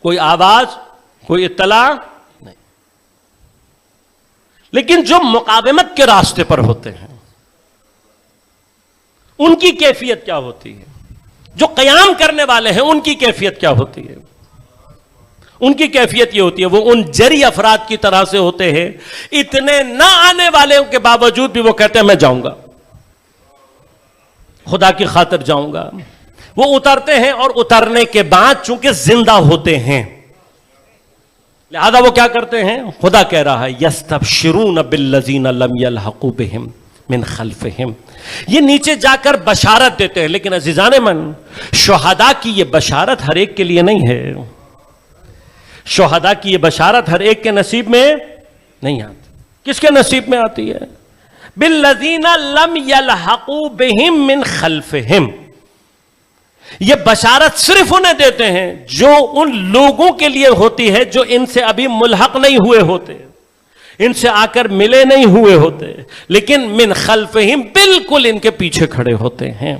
[SPEAKER 1] کوئی آواز، کوئی اطلاع نہیں. لیکن جو مقاومت کے راستے پر ہوتے ہیں ان کی کیفیت کیا ہوتی ہے، جو قیام کرنے والے ہیں ان کی کیفیت کیا ہوتی ہے؟ ان کی کیفیت یہ ہوتی ہے، وہ ان جری افراد کی طرح سے ہوتے ہیں، اتنے نہ آنے والے کے باوجود بھی وہ کہتے ہیں میں جاؤں گا، خدا کی خاطر جاؤں گا. وہ اترتے ہیں اور اترنے کے بعد چونکہ زندہ ہوتے ہیں لہذا وہ کیا کرتے ہیں، خدا کہہ رہا ہے یستبشرون بالذین لم یلحقوا بہم من خلفہم. یہ نیچے جا کر بشارت دیتے ہیں. لیکن عزیزان من، شہداء کی یہ بشارت ہر ایک کے لیے نہیں ہے. شہداء کی یہ بشارت ہر ایک کے نصیب میں نہیں آتی. کس کے نصیب میں آتی ہے؟ بالذین لم یلحقوا بہم من خلفہم. یہ بشارت صرف انہیں دیتے ہیں جو ان لوگوں کے لیے ہوتی ہے جو ان سے ابھی ملحق نہیں ہوئے ہوتے، ان سے آ کر ملے نہیں ہوئے ہوتے، لیکن من خلفہم بالکل ان کے پیچھے کھڑے ہوتے ہیں.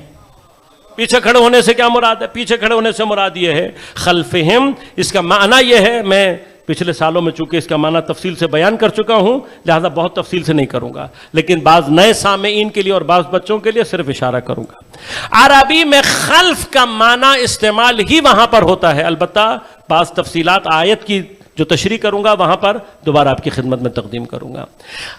[SPEAKER 1] پیچھے کھڑے ہونے سے کیا مراد ہے؟ پیچھے کھڑے ہونے سے مراد یہ ہے خلفہم، اس کا معنی یہ ہے، میں پچھلے سالوں میں چونکہ اس کا معنی تفصیل سے بیان کر چکا ہوں لہذا بہت تفصیل سے نہیں کروں گا، لیکن بعض نئے سامعین کے لیے اور بعض بچوں کے لیے صرف اشارہ کروں گا. عربی میں خلف کا معنی استعمال ہی وہاں پر ہوتا ہے. البتہ بعض تفصیلات آیت کی جو تشریح کروں گا وہاں پر دوبارہ آپ کی خدمت میں تقدیم کروں گا.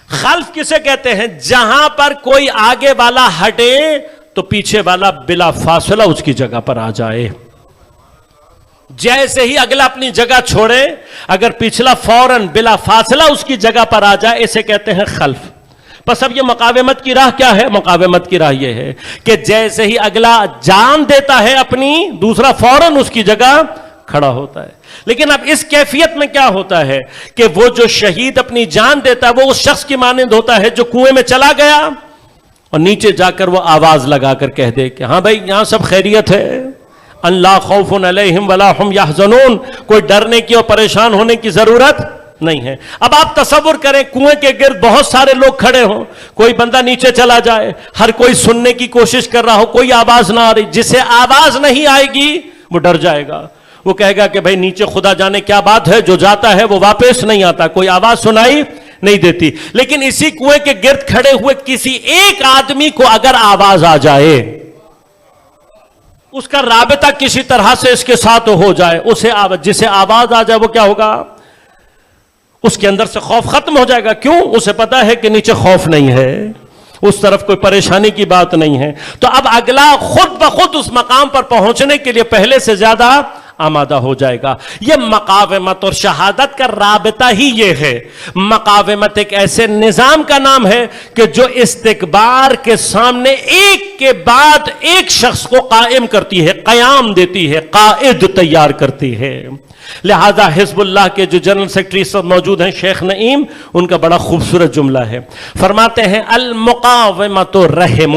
[SPEAKER 1] خلف کسے کہتے ہیں؟ جہاں پر کوئی آگے والا ہٹے تو پیچھے والا بلا فاصلہ اس کی جگہ پر آ جائے. جیسے ہی اگلا اپنی جگہ چھوڑے اگر پچھلا فوراً بلا فاصلہ اس کی جگہ پر آ جائے اسے کہتے ہیں خلف. بس اب یہ مقاومت کی راہ کیا ہے؟ مقاومت کی راہ یہ ہے کہ جیسے ہی اگلا جان دیتا ہے اپنی، دوسرا فوراً اس کی جگہ کھڑا ہوتا ہے. لیکن اب اس کیفیت میں کیا ہوتا ہے کہ وہ جو شہید اپنی جان دیتا ہے وہ اس شخص کی مانند ہوتا ہے جو کنویں میں چلا گیا اور نیچے جا کر وہ آواز لگا کر کہہ دے کہ ہاں بھائی یہاں سب خیریت ہے، اللہ خوف علیہم ولا ہم یحزنون، کوئی ڈرنے کی اور پریشان ہونے کی ضرورت نہیں ہے. اب آپ تصور کریں کنویں کے گرد بہت سارے لوگ کھڑے ہوں، کوئی بندہ نیچے چلا جائے، ہر کوئی سننے کی کوشش کر رہا ہو، کوئی آواز نہ آ رہی. جسے آواز نہیں آئے گی وہ ڈر جائے گا، وہ کہے گا کہ بھائی نیچے خدا جانے کیا بات ہے، جو جاتا ہے وہ واپس نہیں آتا، کوئی آواز سنائی نہیں دیتی. لیکن اسی کنویں کے گرد کھڑے ہوئے کسی ایک آدمی کو اگر آواز آ جائے، اس کا رابطہ کسی طرح سے اس کے ساتھ ہو جائے، جسے آواز آ جائے وہ کیا ہوگا؟ اس کے اندر سے خوف ختم ہو جائے گا. کیوں؟ اسے پتا ہے کہ نیچے خوف نہیں ہے، اس طرف کوئی پریشانی کی بات نہیں ہے. تو اب اگلا خود بخود اس مقام پر پہنچنے کے لیے پہلے سے زیادہ آمادہ ہو جائے گا. یہ مقاومت اور شہادت کا رابطہ ہی یہ ہے. مقاومت ایک ایسے نظام کا نام ہے کہ جو استکبار کے سامنے ایک کے بعد ایک شخص کو قائم کرتی ہے، قیام دیتی ہے، قائد تیار کرتی ہے. لہذا حزب اللہ کے جو جنرل سیکرٹری سب موجود ہیں شیخ نعیم، ان کا بڑا خوبصورت جملہ ہے. فرماتے ہیں المقاومت رحم.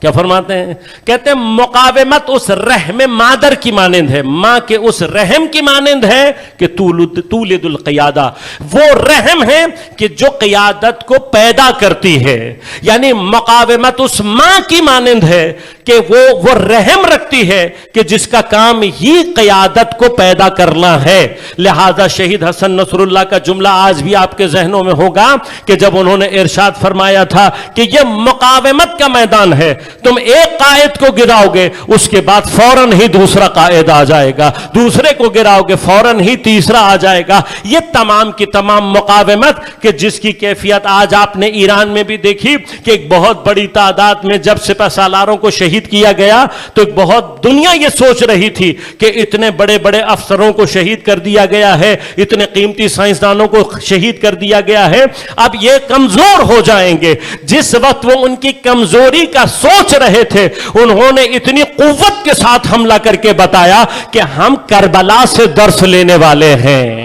[SPEAKER 1] کیا فرماتے ہیں؟ کہتے ہیں مقاومت اس رحم مادر کی مانند ہے، ماں کے اس رحم کی مانند ہے کہ تولد القیادہ. وہ رحم ہے کہ جو قیادت کو پیدا کرتی ہے. یعنی مقاومت اس ماں کی مانند ہے کہ وہ رحم رکھتی ہے کہ جس کا کام ہی قیادت کو پیدا کرنا ہے. لہذا شہید حسن نصر اللہ کا جملہ آج بھی آپ کے ذہنوں میں ہوگا کہ جب انہوں نے ارشاد فرمایا تھا کہ یہ مقاومت کا میدان ہے، تم ایک قائد کو گراؤ گے اس کے بعد فوراً ہی دوسرا قائد آ جائے گا، دوسرے کو گراؤ گے فوراً ہی تیسرا آ جائے گا. یہ تمام کی تمام مقاومت کہ جس کی کیفیت آج آپ نے ایران میں بھی دیکھی کہ ایک بہت بڑی تعداد میں جب سپہ سالاروں کو شہید شہید کیا گیا تو ایک بہت دنیا یہ سوچ رہی تھی کہ اتنے بڑے بڑے افسروں کو شہید کر دیا گیا ہے، اتنے قیمتی سائنسدانوں کو شہید کر دیا گیا ہے، اب یہ کمزور ہو جائیں گے۔ جس وقت وہ ان کی کمزوری کا سوچ رہے تھے، انہوں نے اتنی قوت کے ساتھ حملہ کر کے بتایا کہ ہم کربلا سے درس لینے والے ہیں،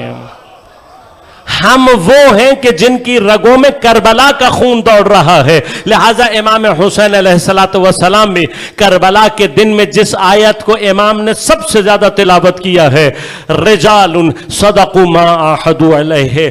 [SPEAKER 1] ہم وہ ہیں کہ جن کی رگوں میں کربلا کا خون دوڑ رہا ہے۔ لہٰذا امام حسین علیہ السلام بھی کربلا کے دن میں جس آیت کو امام نے سب سے زیادہ تلاوت کیا ہے، رجال صدقوا ما عاہدوا علیہ،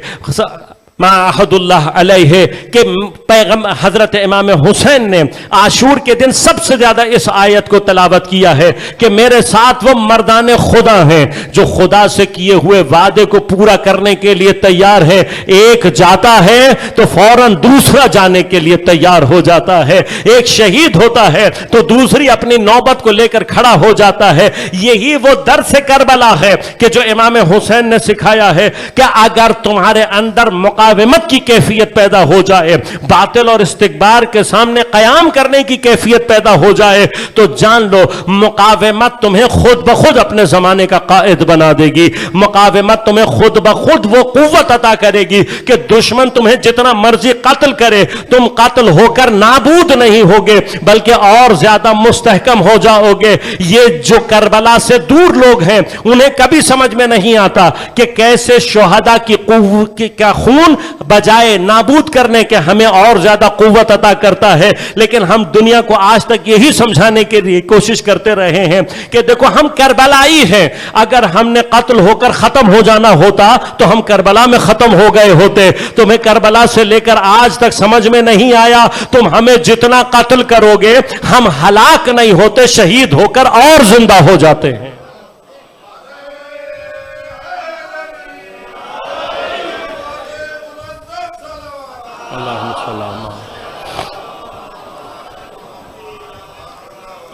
[SPEAKER 1] ما عہد اللہ علیہ، کہ پیغمبر حضرت امام حسین نے عاشور کے دن سب سے زیادہ اس آیت کو تلاوت کیا ہے کہ میرے ساتھ وہ مردان خدا ہیں جو خدا سے کیے ہوئے وعدے کو پورا کرنے کے لیے تیار ہیں۔ ایک جاتا ہے تو فوراً دوسرا جانے کے لیے تیار ہو جاتا ہے، ایک شہید ہوتا ہے تو دوسری اپنی نوبت کو لے کر کھڑا ہو جاتا ہے۔ یہی وہ درس کربلا ہے کہ جو امام حسین نے سکھایا ہے کہ اگر تمہارے اندر مقاومت کی کیفیت پیدا ہو جائے، باطل اور استکبار کے سامنے قیام کرنے کی کیفیت پیدا ہو جائے، تو جان لو مقاومت تمہیں خود بخود اپنے زمانے کا قائد بنا دے گی۔ مقاومت تمہیں خود بخود وہ قوت عطا کرے گی کہ دشمن تمہیں جتنا مرضی قتل کرے، تم قتل ہو کر نابود نہیں ہوگے بلکہ اور زیادہ مستحکم ہو جاؤ گے۔ یہ جو کربلا سے دور لوگ ہیں انہیں کبھی سمجھ میں نہیں آتا کہ کیسے شہداء کی قوت کا خون بجائے نابود کرنے کے ہمیں اور زیادہ قوت عطا کرتا ہے۔ لیکن ہم دنیا کو آج تک یہی سمجھانے کے لیے کوشش کرتے رہے ہیں کہ دیکھو ہم کربلائی ہیں، اگر ہم نے قتل ہو کر ختم ہو جانا ہوتا تو ہم کربلا میں ختم ہو گئے ہوتے۔ تمہیں کربلا سے لے کر آج تک سمجھ میں نہیں آیا، تم ہمیں جتنا قتل کرو گے ہم ہلاک نہیں ہوتے، شہید ہو کر اور زندہ ہو جاتے ہیں۔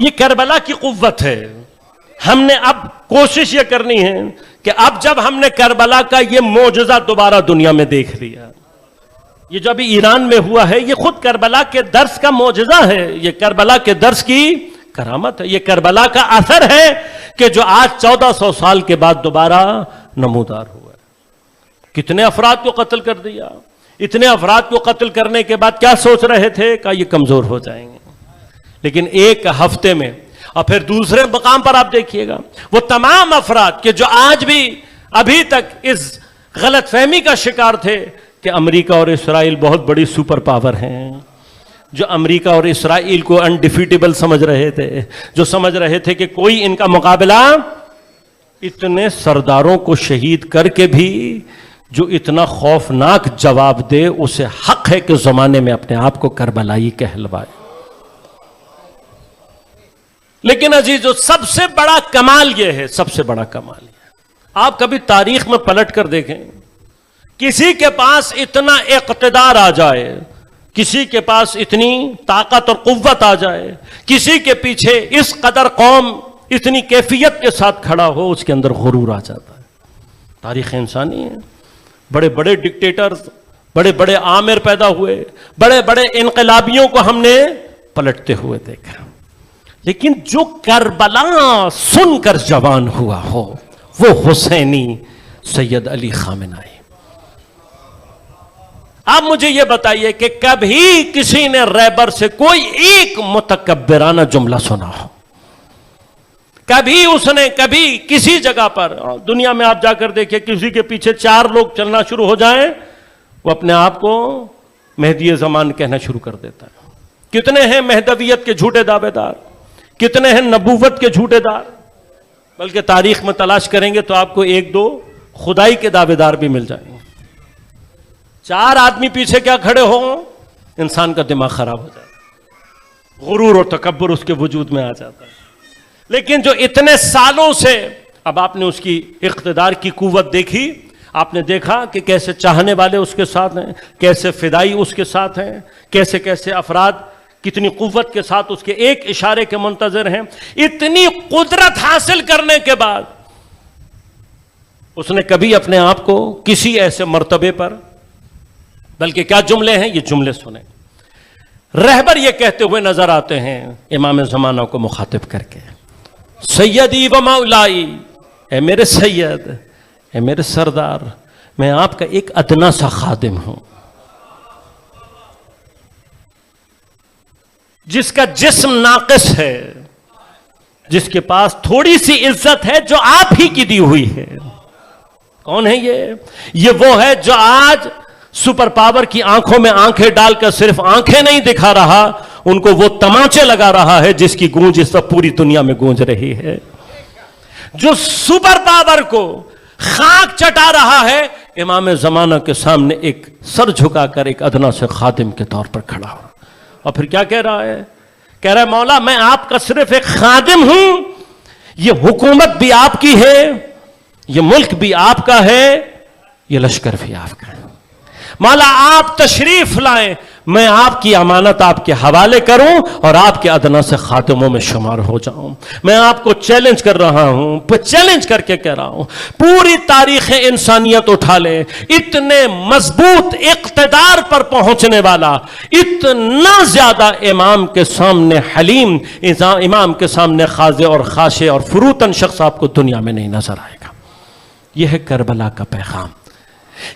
[SPEAKER 1] یہ کربلا کی قوت ہے۔ ہم نے اب کوشش یہ کرنی ہے کہ اب جب ہم نے کربلا کا یہ معجزہ دوبارہ دنیا میں دیکھ لیا، یہ جو ابھی ایران میں ہوا ہے یہ خود کربلا کے درس کا معجزہ ہے، یہ کربلا کے درس کی کرامت ہے، یہ کربلا کا اثر ہے کہ جو آج 1400 سال کے بعد دوبارہ نمودار ہوا ہے۔ کتنے افراد کو قتل کر دیا، اتنے افراد کو قتل کرنے کے بعد کیا سوچ رہے تھے کہ یہ کمزور ہو جائیں گے، لیکن ایک ہفتے میں، اور پھر دوسرے مقام پر آپ دیکھیے گا وہ تمام افراد کہ جو آج بھی ابھی تک اس غلط فہمی کا شکار تھے کہ امریکہ اور اسرائیل بہت بڑی سپر پاور ہیں، جو امریکہ اور اسرائیل کو انڈیفیٹیبل سمجھ رہے تھے، جو سمجھ رہے تھے کہ کوئی ان کا مقابلہ، اتنے سرداروں کو شہید کر کے بھی جو اتنا خوفناک جواب دے اسے حق ہے کہ زمانے میں اپنے آپ کو کربلائی کہلوائے۔ لیکن عزیزو سب سے بڑا کمال یہ ہے، سب سے بڑا کمال یہ ہے، آپ کبھی تاریخ میں پلٹ کر دیکھیں، کسی کے پاس اتنا اقتدار آ جائے، کسی کے پاس اتنی طاقت اور قوت آ جائے، کسی کے پیچھے اس قدر قوم اتنی کیفیت کے ساتھ کھڑا ہو، اس کے اندر غرور آ جاتا ہے۔ تاریخ انسانی ہے، بڑے بڑے ڈکٹیٹرز، بڑے بڑے آمر پیدا ہوئے، بڑے بڑے انقلابیوں کو ہم نے پلٹتے ہوئے دیکھا، لیکن جو کربلا سن کر جوان ہوا ہو وہ حسینی سید علی خامنہئی۔ آپ مجھے یہ بتائیے کہ کبھی کسی نے ریبر سے کوئی ایک متکبرانہ جملہ سنا ہو؟ کبھی اس نے کبھی کسی جگہ پر، دنیا میں آپ جا کر دیکھیں، کسی کے پیچھے 4 لوگ چلنا شروع ہو جائیں وہ اپنے آپ کو مہدی زمان کہنا شروع کر دیتا ہے۔ کتنے ہیں مہدویت کے جھوٹے دعوے دار، کتنے ہیں نبوت کے جھوٹے دار، بلکہ تاریخ میں تلاش کریں گے تو آپ کو 1-2 خدائی کے دعوے دار بھی مل جائیں گے۔ 4 آدمی پیچھے کیا کھڑے ہوں، انسان کا دماغ خراب ہو جاتا ہے، غرور اور تکبر اس کے وجود میں آ جاتا ہے۔ لیکن جو اتنے سالوں سے، اب آپ نے اس کی اقتدار کی قوت دیکھی، آپ نے دیکھا کہ کیسے چاہنے والے اس کے ساتھ ہیں، کیسے فدائی اس کے ساتھ ہیں، کیسے کیسے افراد کتنی قوت کے ساتھ اس کے ایک اشارے کے منتظر ہیں۔ اتنی قدرت حاصل کرنے کے بعد اس نے کبھی اپنے آپ کو کسی ایسے مرتبے پر، بلکہ کیا جملے ہیں، یہ جملے سنیں، رہبر یہ کہتے ہوئے نظر آتے ہیں امام زمانہ کو مخاطب کر کے، سیدی و مولائی، اے میرے سید، اے میرے سردار، میں آپ کا ایک ادنا سا خادم ہوں، جس کا جسم ناقص ہے، جس کے پاس تھوڑی سی عزت ہے جو آپ ہی کی دی ہوئی ہے۔ کون ہے یہ وہ ہے جو آج سپر پاور کی آنکھوں میں آنکھیں ڈال کر صرف آنکھیں نہیں دکھا رہا، ان کو وہ تماچے لگا رہا ہے جس کی گونج اس وقت پوری دنیا میں گونج رہی ہے، جو سپر پاور کو خاک چٹا رہا ہے، امام زمانہ کے سامنے ایک سر جھکا کر ایک ادنا سے خادم کے طور پر کھڑا ہو، اور پھر کیا کہہ رہا ہے؟ کہہ رہا ہے مولا میں آپ کا صرف ایک خادم ہوں، یہ حکومت بھی آپ کی ہے، یہ ملک بھی آپ کا ہے، یہ لشکر بھی آپ کا ہے، مولا آپ تشریف لائیں، میں آپ کی امانت آپ کے حوالے کروں اور آپ کے ادنا سے خاتموں میں شمار ہو جاؤں۔ میں آپ کو چیلنج کر رہا ہوں، چیلنج کر کے کہہ رہا ہوں، پوری تاریخ انسانیت اٹھا لے، اتنے مضبوط اقتدار پر پہنچنے والا، اتنا زیادہ امام کے سامنے حلیم، امام کے سامنے خاضع اور خاشع اور فروتن شخص آپ کو دنیا میں نہیں نظر آئے گا۔ یہ ہے کربلا کا پیغام،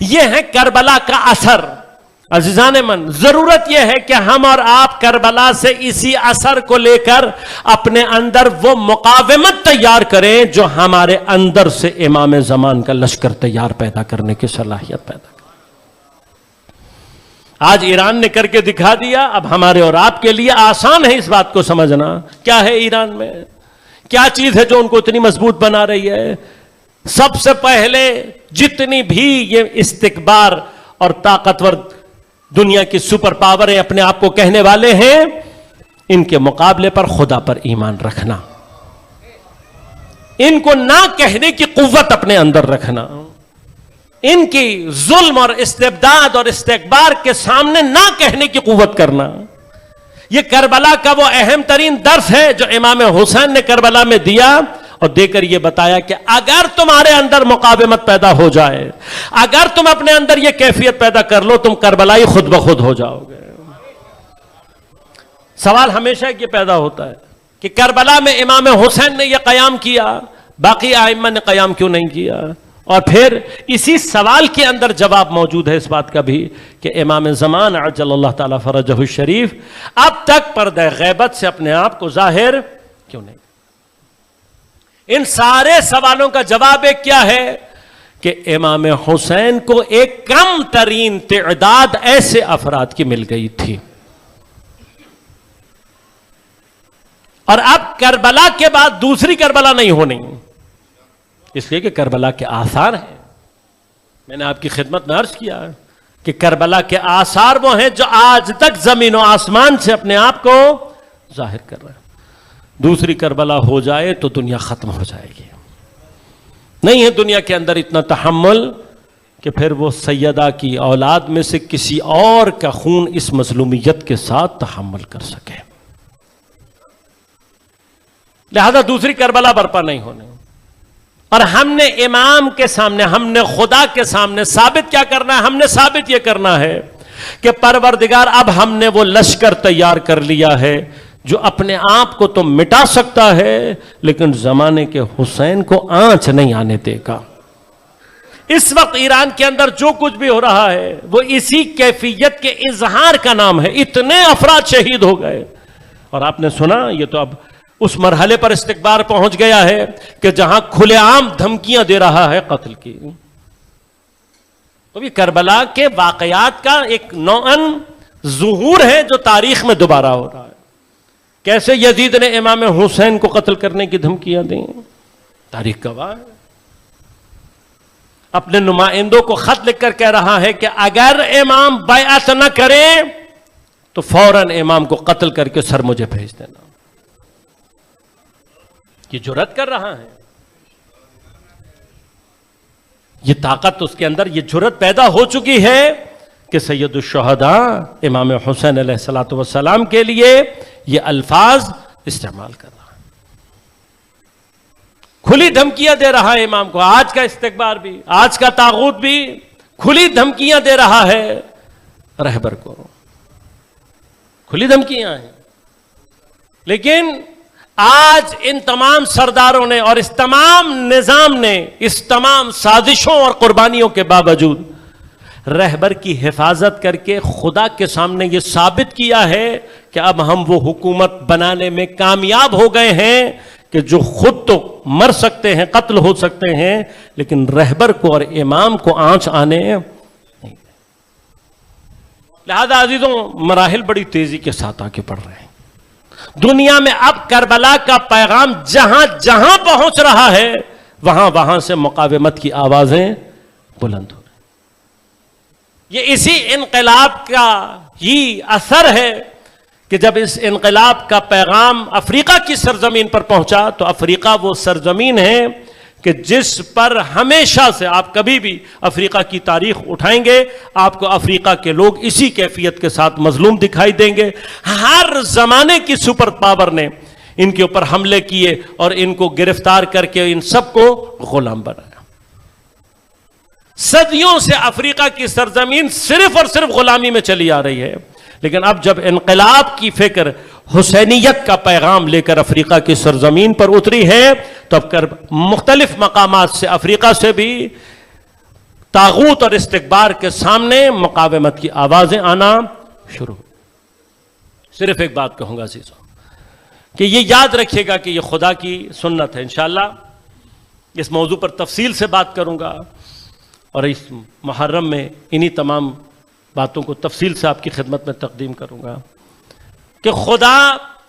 [SPEAKER 1] یہ ہے کربلا کا اثر۔ عزیزان من، ضرورت یہ ہے کہ ہم اور آپ کربلا سے اسی اثر کو لے کر اپنے اندر وہ مقاومت تیار کریں جو ہمارے اندر سے امام زمان کا لشکر تیار پیدا کرنے کی صلاحیت پیدا کرے۔ آج ایران نے کر کے دکھا دیا، اب ہمارے اور آپ کے لیے آسان ہے اس بات کو سمجھنا۔ کیا ہے ایران میں؟ کیا چیز ہے جو ان کو اتنی مضبوط بنا رہی ہے؟ سب سے پہلے جتنی بھی یہ استکبار اور طاقتور دنیا کی سپر پاور اپنے آپ کو کہنے والے ہیں، ان کے مقابلے پر خدا پر ایمان رکھنا، ان کو نہ کہنے کی قوت اپنے اندر رکھنا، ان کی ظلم اور استبداد اور استکبار کے سامنے نہ کہنے کی قوت کرنا۔ یہ کربلا کا وہ اہم ترین درس ہے جو امام حسین نے کربلا میں دیا، اور دے کر یہ بتایا کہ اگر تمہارے اندر مقاومت پیدا ہو جائے، اگر تم اپنے اندر یہ کیفیت پیدا کر لو، تم کربلائی خود بخود ہو جاؤ گے۔ سوال ہمیشہ یہ پیدا ہوتا ہے کہ کربلا میں امام حسین نے یہ قیام کیا، باقی ائمہ نے قیام کیوں نہیں کیا؟ اور پھر اسی سوال کے اندر جواب موجود ہے اس بات کا بھی کہ امام زمان عجل اللہ تعالی فرجہ الشریف اب تک پردہ غیبت سے اپنے آپ کو ظاہر کیوں نہیں؟ ان سارے سوالوں کا جواب ایک کیا ہے کہ امام حسین کو ایک کم ترین تعداد ایسے افراد کی مل گئی تھی، اور اب کربلا کے بعد دوسری کربلا نہیں ہونی، اس لیے کہ کربلا کے آثار ہیں۔ میں نے آپ کی خدمت میں عرض کیا کہ کربلا کے آثار وہ ہیں جو آج تک زمین و آسمان سے اپنے آپ کو ظاہر کر رہے ہیں۔ دوسری کربلا ہو جائے تو دنیا ختم ہو جائے گی، نہیں ہے دنیا کے اندر اتنا تحمل کہ پھر وہ سیدہ کی اولاد میں سے کسی اور کا خون اس مظلومیت کے ساتھ تحمل کر سکے، لہذا دوسری کربلا برپا نہیں ہونے۔ اور ہم نے امام کے سامنے، ہم نے خدا کے سامنے ثابت کیا کرنا ہے؟ ہم نے ثابت یہ کرنا ہے کہ پروردگار اب ہم نے وہ لشکر تیار کر لیا ہے جو اپنے آپ کو تو مٹا سکتا ہے لیکن زمانے کے حسین کو آنچ نہیں آنے دے گا۔ اس وقت ایران کے اندر جو کچھ بھی ہو رہا ہے وہ اسی کیفیت کے اظہار کا نام ہے، اتنے افراد شہید ہو گئے، اور آپ نے سنا یہ تو اب اس مرحلے پر استکبار پہنچ گیا ہے کہ جہاں کھلے عام دھمکیاں دے رہا ہے قتل کی۔ تو یہ کربلا کے واقعات کا ایک نوعاً ظہور ہے جو تاریخ میں دوبارہ ہو رہا ہے۔ کیسے یزید نے امام حسین کو قتل کرنے کی دھمکیاں دیں، تاریخ گواہ ہے۔ اپنے نمائندوں کو خط لکھ کر کہہ رہا ہے کہ اگر امام بیعت نہ کرے تو فوراً امام کو قتل کر کے سر مجھے بھیج دینا۔ یہ جرأت کر رہا ہے، یہ طاقت اس کے اندر، یہ جرأت پیدا ہو چکی ہے کہ سید الشہداء امام حسین علیہ الصلوۃ والسلام کے لیے یہ الفاظ استعمال کر رہا ہے، کھلی دھمکیاں دے رہا ہے امام کو۔ آج کا استکبار بھی، آج کا طاغوت بھی کھلی دھمکیاں دے رہا ہے رہبر کو۔ کھلی دھمکیاں ہیں. لیکن آج ان تمام سرداروں نے اور اس تمام نظام نے اس تمام سازشوں اور قربانیوں کے باوجود رہبر کی حفاظت کر کے خدا کے سامنے یہ ثابت کیا ہے کہ اب ہم وہ حکومت بنانے میں کامیاب ہو گئے ہیں کہ جو خود تو مر سکتے ہیں، قتل ہو سکتے ہیں، لیکن رہبر کو اور امام کو آنچ آنے نہیں. لہذا عزیزوں، مراحل بڑی تیزی کے ساتھ آگے بڑھ رہے ہیں. دنیا میں اب کربلا کا پیغام جہاں جہاں پہنچ رہا ہے وہاں وہاں سے مقاومت کی آوازیں بلند ہو رہی. یہ اسی انقلاب کا ہی اثر ہے کہ جب اس انقلاب کا پیغام افریقہ کی سرزمین پر پہنچا تو افریقہ وہ سرزمین ہے کہ جس پر ہمیشہ سے آپ کبھی بھی افریقہ کی تاریخ اٹھائیں گے آپ کو افریقہ کے لوگ اسی کیفیت کے ساتھ مظلوم دکھائی دیں گے. ہر زمانے کی سپر پاور نے ان کے اوپر حملے کیے اور ان کو گرفتار کر کے ان سب کو غلام بنایا. صدیوں سے افریقہ کی سرزمین صرف اور صرف غلامی میں چلی آ رہی ہے. لیکن اب جب انقلاب کی فکر حسینیت کا پیغام لے کر افریقہ کی سرزمین پر اتری ہے تو اب مختلف مقامات سے افریقہ سے بھی طاغوت اور استکبار کے سامنے مقاومت کی آوازیں آنا شروع. صرف ایک بات کہوں گا عزیزوں کہ یہ یاد رکھیے گا کہ یہ خدا کی سنت ہے. انشاءاللہ اس موضوع پر تفصیل سے بات کروں گا اور اس محرم میں انہی تمام باتوں کو تفصیل سے آپ کی خدمت میں تقدیم کروں گا کہ خدا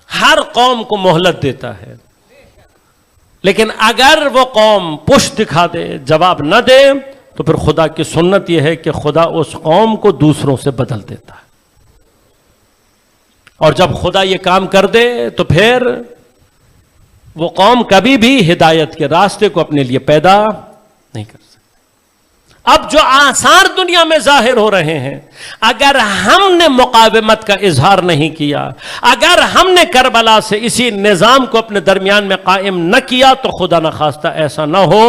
[SPEAKER 1] ہر قوم کو مہلت دیتا ہے، لیکن اگر وہ قوم پشت دکھا دے، جواب نہ دے، تو پھر خدا کی سنت یہ ہے کہ خدا اس قوم کو دوسروں سے بدل دیتا ہے. اور جب خدا یہ کام کر دے تو پھر وہ قوم کبھی بھی ہدایت کے راستے کو اپنے لیے پیدا نہیں کر سکتی. اب جو آثار دنیا میں ظاہر ہو رہے ہیں، اگر ہم نے مقاومت کا اظہار نہیں کیا، اگر ہم نے کربلا سے اسی نظام کو اپنے درمیان میں قائم نہ کیا تو خدا نخواستہ ایسا نہ ہو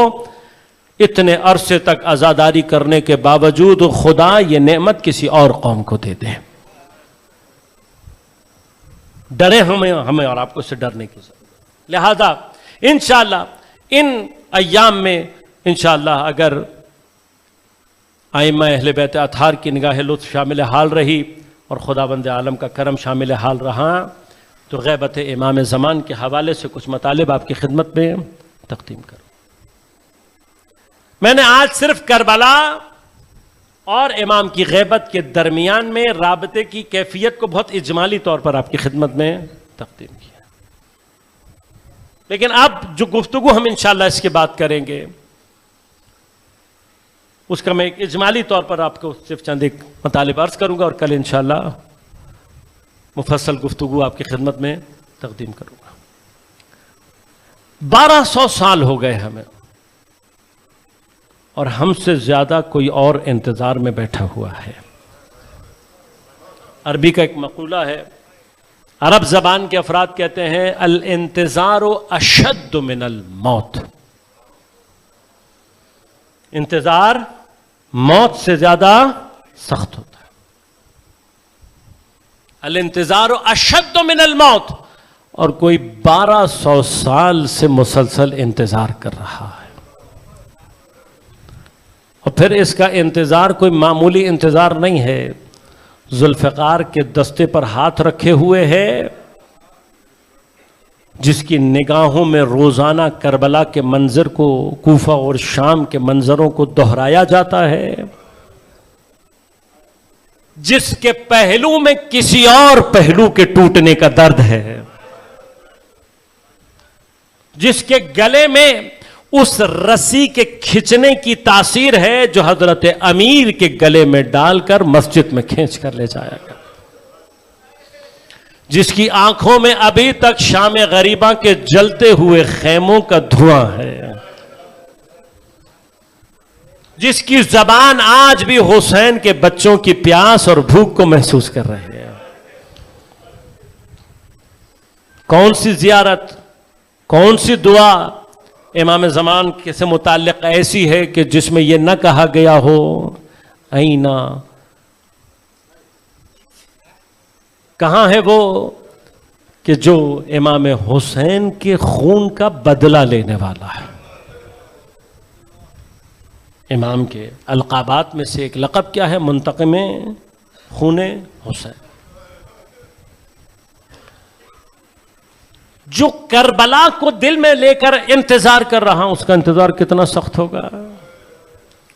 [SPEAKER 1] اتنے عرصے تک عزاداری کرنے کے باوجود خدا یہ نعمت کسی اور قوم کو دے دے. ڈرے ہمیں اور آپ کو سے ڈرنے کی ضرورت. لہذا انشاءاللہ ان ایام میں انشاءاللہ اگر ائمہ اہل بیت اطہار کی نگاہ لطف شامل حال رہی اور خداوند عالم کا کرم شامل حال رہا تو غیبت امام زمان کے حوالے سے کچھ مطالب آپ کی خدمت میں تقدیم کروں. میں نے آج صرف کربلا اور امام کی غیبت کے درمیان میں رابطے کی کیفیت کو بہت اجمالی طور پر آپ کی خدمت میں تقدیم کیا، لیکن اب جو گفتگو ہم انشاءاللہ اس کے بعد کریں گے اس کا میں ایک اجمالی طور پر آپ کو صرف چند ایک مطالب عرض کروں گا اور کل انشاءاللہ مفصل گفتگو آپ کی خدمت میں تقدیم کروں گا. 1200 سال ہو گئے ہمیں اور ہم سے زیادہ کوئی اور انتظار میں بیٹھا ہوا ہے. عربی کا ایک مقولہ ہے، عرب زبان کے افراد کہتے ہیں الانتظار اشد من الموت. انتظار موت سے زیادہ سخت ہوتا ہے. الانتظار اشد من الموت. اور کوئی 1200 سال سے مسلسل انتظار کر رہا ہے اور پھر اس کا انتظار کوئی معمولی انتظار نہیں ہے. ذوالفقار کے دستے پر ہاتھ رکھے ہوئے ہے، جس کی نگاہوں میں روزانہ کربلا کے منظر کو، کوفہ اور شام کے منظروں کو دہرایا جاتا ہے، جس کے پہلو میں کسی اور پہلو کے ٹوٹنے کا درد ہے، جس کے گلے میں اس رسی کے کھچنے کی تاثیر ہے جو حضرت امیر کے گلے میں ڈال کر مسجد میں کھینچ کر لے جایا گیا، جس کی آنکھوں میں ابھی تک شام غریبہ کے جلتے ہوئے خیموں کا دھواں ہے، جس کی زبان آج بھی حسین کے بچوں کی پیاس اور بھوک کو محسوس کر رہے ہیں. کون سی زیارت، کون سی دعا امام زمان کے سے متعلق ایسی ہے کہ جس میں یہ نہ کہا گیا ہو اینا کہاں ہے وہ کہ جو امام حسین کے خون کا بدلہ لینے والا ہے؟ امام کے القابات میں سے ایک لقب کیا ہے؟ منتقم خون حسین. جو کربلا کو دل میں لے کر انتظار کر رہا ہوں، اس کا انتظار کتنا سخت ہوگا،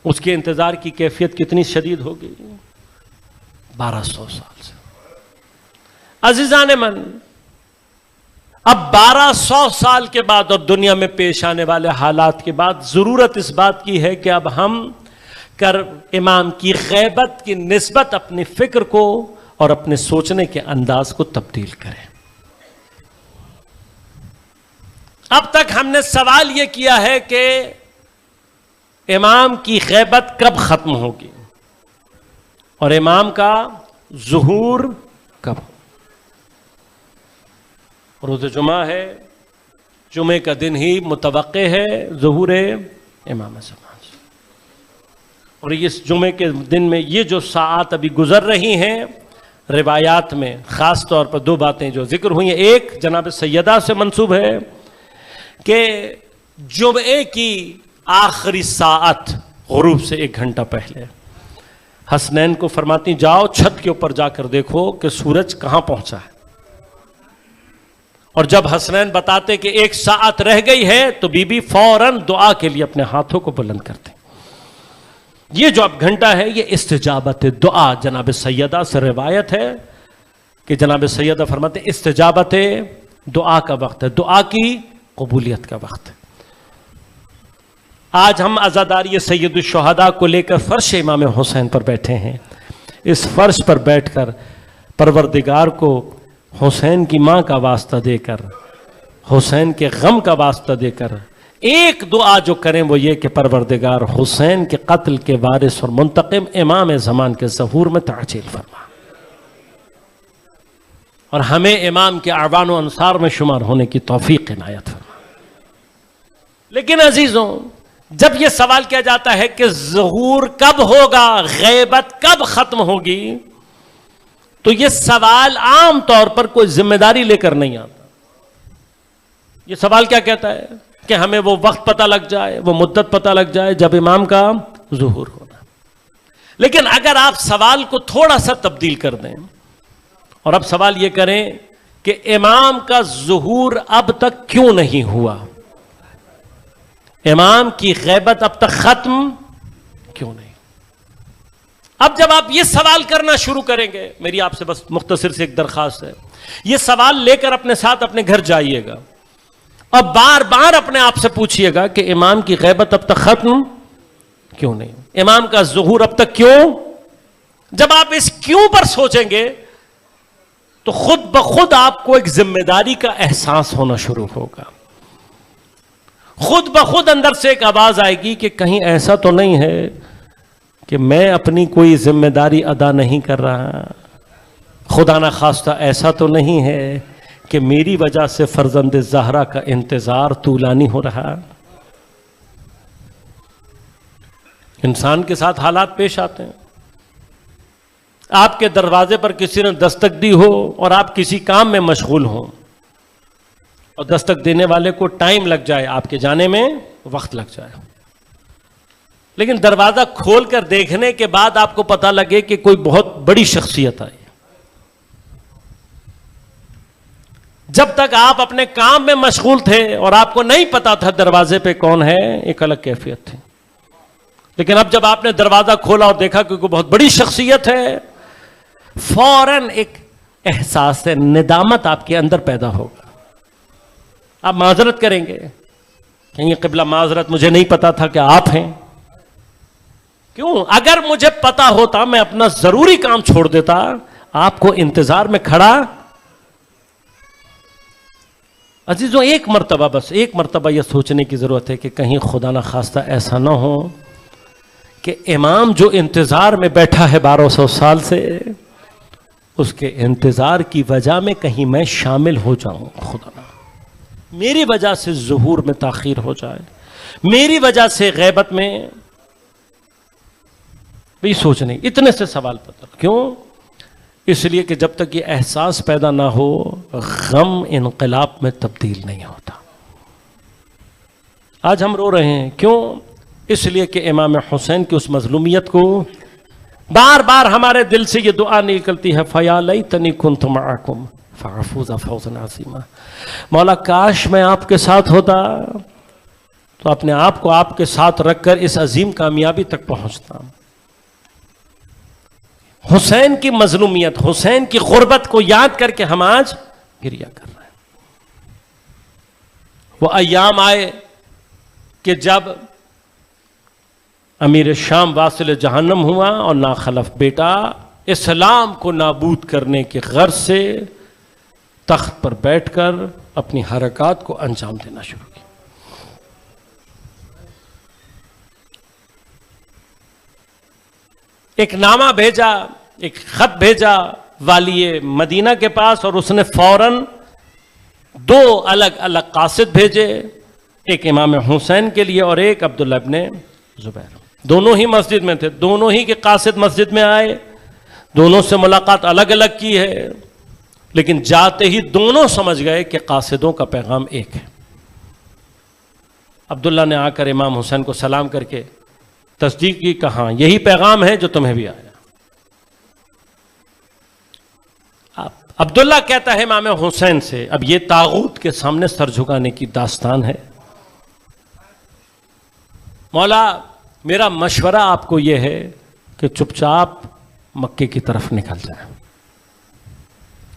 [SPEAKER 1] اس کے انتظار کی کیفیت کتنی شدید ہوگی. 1200 سال سے عزیزان من، اب 1200 سال کے بعد اور دنیا میں پیش آنے والے حالات کے بعد ضرورت اس بات کی ہے کہ اب ہم امام کی غیبت کی نسبت اپنی فکر کو اور اپنے سوچنے کے انداز کو تبدیل کریں. اب تک ہم نے سوال یہ کیا ہے کہ امام کی غیبت کب ختم ہوگی اور امام کا ظہور کب؟ روز جمعہ ہے، جمعے کا دن ہی متوقع ہے ظہور امام زمان سے، اور اس جمعے کے دن میں یہ جو ساعات ابھی گزر رہی ہیں، روایات میں خاص طور پر 2 باتیں جو ذکر ہوئی ہیں. ایک جناب سیدہ سے منسوب ہے کہ جمعے کی آخری ساعت غروب سے 1 گھنٹہ پہلے حسنین کو فرماتی جاؤ چھت کے اوپر جا کر دیکھو کہ سورج کہاں پہنچا ہے. اور جب حسنین بتاتے کہ 1 ساعت رہ گئی ہے تو بی بی فوراً دعا کے لیے اپنے ہاتھوں کو بلند کرتے. یہ جو اب گھنٹہ ہے یہ استجابت دعا جناب سیدہ سے روایت ہے کہ جناب سیدہ فرماتے استجابت دعا کا وقت ہے، دعا کی قبولیت کا وقت ہے. آج ہم عزاداری سید الشہداء کو لے کر فرش امام حسین پر بیٹھے ہیں. اس فرش پر بیٹھ کر پروردگار کو حسین کی ماں کا واسطہ دے کر، حسین کے غم کا واسطہ دے کر ایک دعا جو کریں وہ یہ کہ پروردگار حسین کے قتل کے وارث اور منتقم امام زمان کے ظہور میں تعجیل فرما اور ہمیں امام کے اعوان و انصار میں شمار ہونے کی توفیق عنایت فرما. لیکن عزیزوں، جب یہ سوال کیا جاتا ہے کہ ظہور کب ہوگا، غیبت کب ختم ہوگی، تو یہ سوال عام طور پر کوئی ذمہ داری لے کر نہیں آتا. یہ سوال کیا کہتا ہے کہ ہمیں وہ وقت پتہ لگ جائے، وہ مدت پتہ لگ جائے جب امام کا ظہور ہونا. لیکن اگر آپ سوال کو تھوڑا سا تبدیل کر دیں اور اب سوال یہ کریں کہ امام کا ظہور اب تک کیوں نہیں ہوا، امام کی غیبت اب تک ختم کیوں نہیں؟ اب جب آپ یہ سوال کرنا شروع کریں گے، میری آپ سے بس مختصر سے ایک درخواست ہے، یہ سوال لے کر اپنے ساتھ اپنے گھر جائیے گا اور بار بار اپنے آپ سے پوچھئے گا کہ امام کی غیبت اب تک ختم کیوں نہیں، امام کا ظہور اب تک کیوں؟ جب آپ اس کیوں پر سوچیں گے تو خود بخود آپ کو ایک ذمہ داری کا احساس ہونا شروع ہوگا. خود بخود اندر سے ایک آواز آئے گی کہ کہیں ایسا تو نہیں ہے کہ میں اپنی کوئی ذمہ داری ادا نہیں کر رہا، خدا نہ خواستہ ایسا تو نہیں ہے کہ میری وجہ سے فرزند زہرا کا انتظار طولانی ہو رہا. انسان کے ساتھ حالات پیش آتے ہیں. آپ کے دروازے پر کسی نے دستک دی ہو اور آپ کسی کام میں مشغول ہوں اور دستک دینے والے کو ٹائم لگ جائے، آپ کے جانے میں وقت لگ جائے، لیکن دروازہ کھول کر دیکھنے کے بعد آپ کو پتہ لگے کہ کوئی بہت بڑی شخصیت آئی. جب تک آپ اپنے کام میں مشغول تھے اور آپ کو نہیں پتا تھا دروازے پہ کون ہے، ایک الگ کیفیت تھی. لیکن اب جب آپ نے دروازہ کھولا اور دیکھا کہ کوئی بہت بڑی شخصیت ہے، فوراً ایک احساس ندامت آپ کے اندر پیدا ہوگا. آپ معذرت کریں گے، کہیں قبلہ معذرت، مجھے نہیں پتا تھا کہ آپ ہیں. کیوں؟ اگر مجھے پتا ہوتا میں اپنا ضروری کام چھوڑ دیتا، آپ کو انتظار میں کھڑا. عزیزوں، ایک مرتبہ، بس ایک مرتبہ یہ سوچنے کی ضرورت ہے کہ کہیں خدا نہ خواستہ ایسا نہ ہو کہ امام جو انتظار میں بیٹھا ہے 1200 سال سے، اس کے انتظار کی وجہ میں کہیں میں شامل ہو جاؤں. خدا نہ، میری وجہ سے ظہور میں تاخیر ہو جائے، میری وجہ سے غیبت میں. بھی سوچنے اتنے سے سوال پتہ کیوں اس لیے کہ جب تک یہ احساس پیدا نہ ہو غم انقلاب میں تبدیل نہیں ہوتا. آج ہم رو رہے ہیں کیوں؟ اس لیے کہ امام حسین کی اس مظلومیت کو بار بار ہمارے دل سے یہ دعا نکلتی ہے فَيَا لَيْتَنِي كُنْتُ مَعَكُمْ فَأَفُوزَ فَوْزًا عَظِيمًا. مولا کاش میں آپ کے ساتھ ہوتا تو اپنے آپ کو آپ کے ساتھ رکھ کر اس عظیم کامیابی تک پہنچتا. حسین کی مظلومیت، حسین کی غربت کو یاد کر کے ہم آج گریہ کر رہے ہیں. وہ ایام آئے کہ جب امیر شام واصل جہنم ہوا اور ناخلف بیٹا اسلام کو نابود کرنے کے غرض سے تخت پر بیٹھ کر اپنی حرکات کو انجام دینا شروع کیا. ایک نامہ بھیجا، ایک خط بھیجا والی مدینہ کے پاس، اور اس نے فوراً 2 الگ الگ قاصد بھیجے، ایک امام حسین کے لیے اور ایک عبداللہ ابن زبیر. دونوں ہی مسجد میں تھے، دونوں ہی کے قاصد مسجد میں آئے، دونوں سے ملاقات الگ الگ کی ہے، لیکن جاتے ہی دونوں سمجھ گئے کہ قاصدوں کا پیغام ایک ہے. عبداللہ نے آ کر امام حسین کو سلام کر کے تصدیق کی، کہاں یہی پیغام ہے جو تمہیں بھی آیا. عبداللہ کہتا ہے امام حسین سے، اب یہ طاغوت کے سامنے سر جھکانے کی داستان ہے، مولا میرا مشورہ آپ کو یہ ہے کہ چپ چاپ مکے کی طرف نکل جائیں.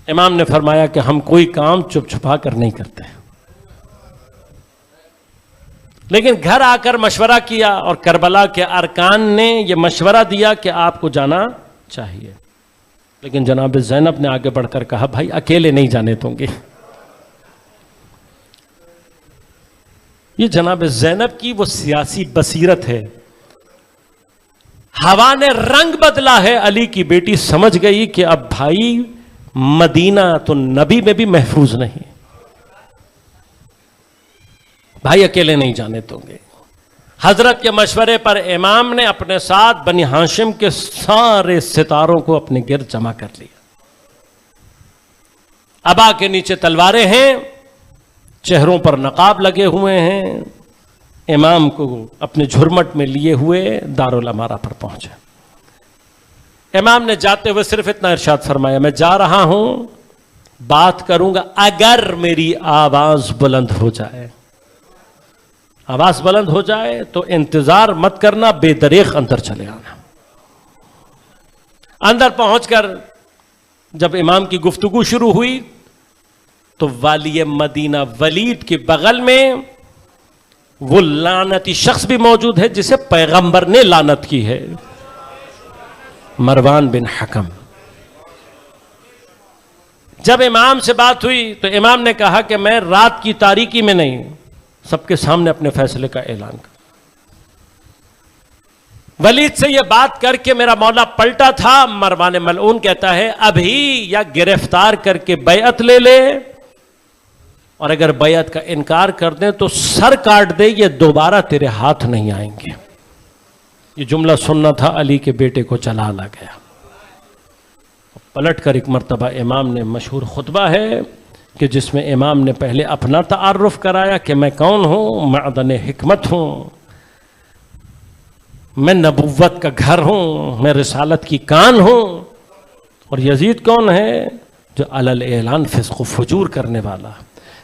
[SPEAKER 1] امام نے فرمایا کہ ہم کوئی کام چپ چھپا کر نہیں کرتے، لیکن گھر آ کر مشورہ کیا اور کربلا کے ارکان نے یہ مشورہ دیا کہ آپ کو جانا چاہیے. لیکن جناب زینب نے آگے بڑھ کر کہا بھائی اکیلے نہیں جانے دوں گے. یہ جناب زینب کی وہ سیاسی بصیرت ہے. ہوا نے رنگ بدلا ہے، علی کی بیٹی سمجھ گئی کہ اب بھائی مدینہ تو نبی میں بھی محفوظ نہیں، بھائی اکیلے نہیں جانے دوں گے. حضرت کے مشورے پر امام نے اپنے ساتھ بنی ہاشم کے سارے ستاروں کو اپنے گرد جمع کر لیا. ابا کے نیچے تلواریں ہیں، چہروں پر نقاب لگے ہوئے ہیں، امام کو اپنے جھرمٹ میں لیے ہوئے دارالامارہ پر پہنچے. امام نے جاتے ہوئے صرف اتنا ارشاد فرمایا میں جا رہا ہوں، بات کروں گا اگر میری آواز بلند ہو جائے. آواز بلند ہو جائے تو انتظار مت کرنا، بے دریغ اندر چلے آنا. اندر پہنچ کر جب امام کی گفتگو شروع ہوئی تو والی مدینہ ولید کے بغل میں وہ لعنتی شخص بھی موجود ہے جسے پیغمبر نے لعنت کی ہے، مروان بن حکم. جب امام سے بات ہوئی تو امام نے کہا کہ میں رات کی تاریکی میں نہیں، سب کے سامنے اپنے فیصلے کا اعلان کر. ولید سے یہ بات کر کے میرا مولا پلٹا تھا. مروان ملعون کہتا ہے ابھی یا گرفتار کر کے بیعت لے لے، اور اگر بیعت کا انکار کر دیں تو سر کاٹ دے، یہ دوبارہ تیرے ہاتھ نہیں آئیں گے. یہ جملہ سننا تھا، علی کے بیٹے کو چلا لا گیا. پلٹ کر ایک مرتبہ امام نے مشہور خطبہ ہے کہ جس میں امام نے پہلے اپنا تعارف کرایا کہ میں کون ہوں، معدن حکمت ہوں، میں نبوت کا گھر ہوں، میں رسالت کی کان ہوں. اور یزید کون ہے؟ جو علل اعلان فسق و فجور کرنے والا،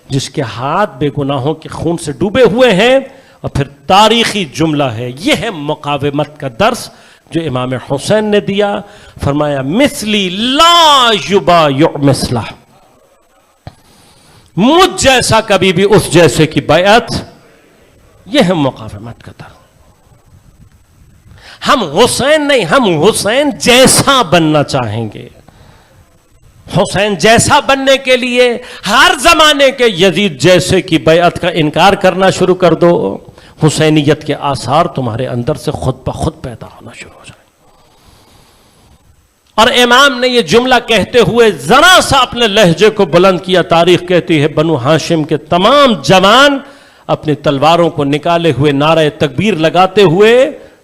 [SPEAKER 1] جس کے ہاتھ بے گناہوں کے خون سے ڈوبے ہوئے ہیں. اور پھر تاریخی جملہ ہے، یہ ہے مقاومت کا درس جو امام حسین نے دیا. فرمایا مثلی لا یبایع مثلہ، مجھ جیسا کبھی بھی اس جیسے کی بیعت. یہ ہے مقاومت کا درس. ہم حسین نہیں، ہم حسین جیسا بننا چاہیں گے. حسین جیسا بننے کے لیے ہر زمانے کے یزید جیسے کی بیعت کا انکار کرنا شروع کر دو، حسینیت کے آثار تمہارے اندر سے خود بخود پیدا ہونا شروع ہو جائے. اور امام نے یہ جملہ کہتے ہوئے ذرا سا اپنے لہجے کو بلند کیا. تاریخ کہتی ہے بنو ہاشم کے تمام جوان اپنی تلواروں کو نکالے ہوئے نعرہ تکبیر لگاتے ہوئے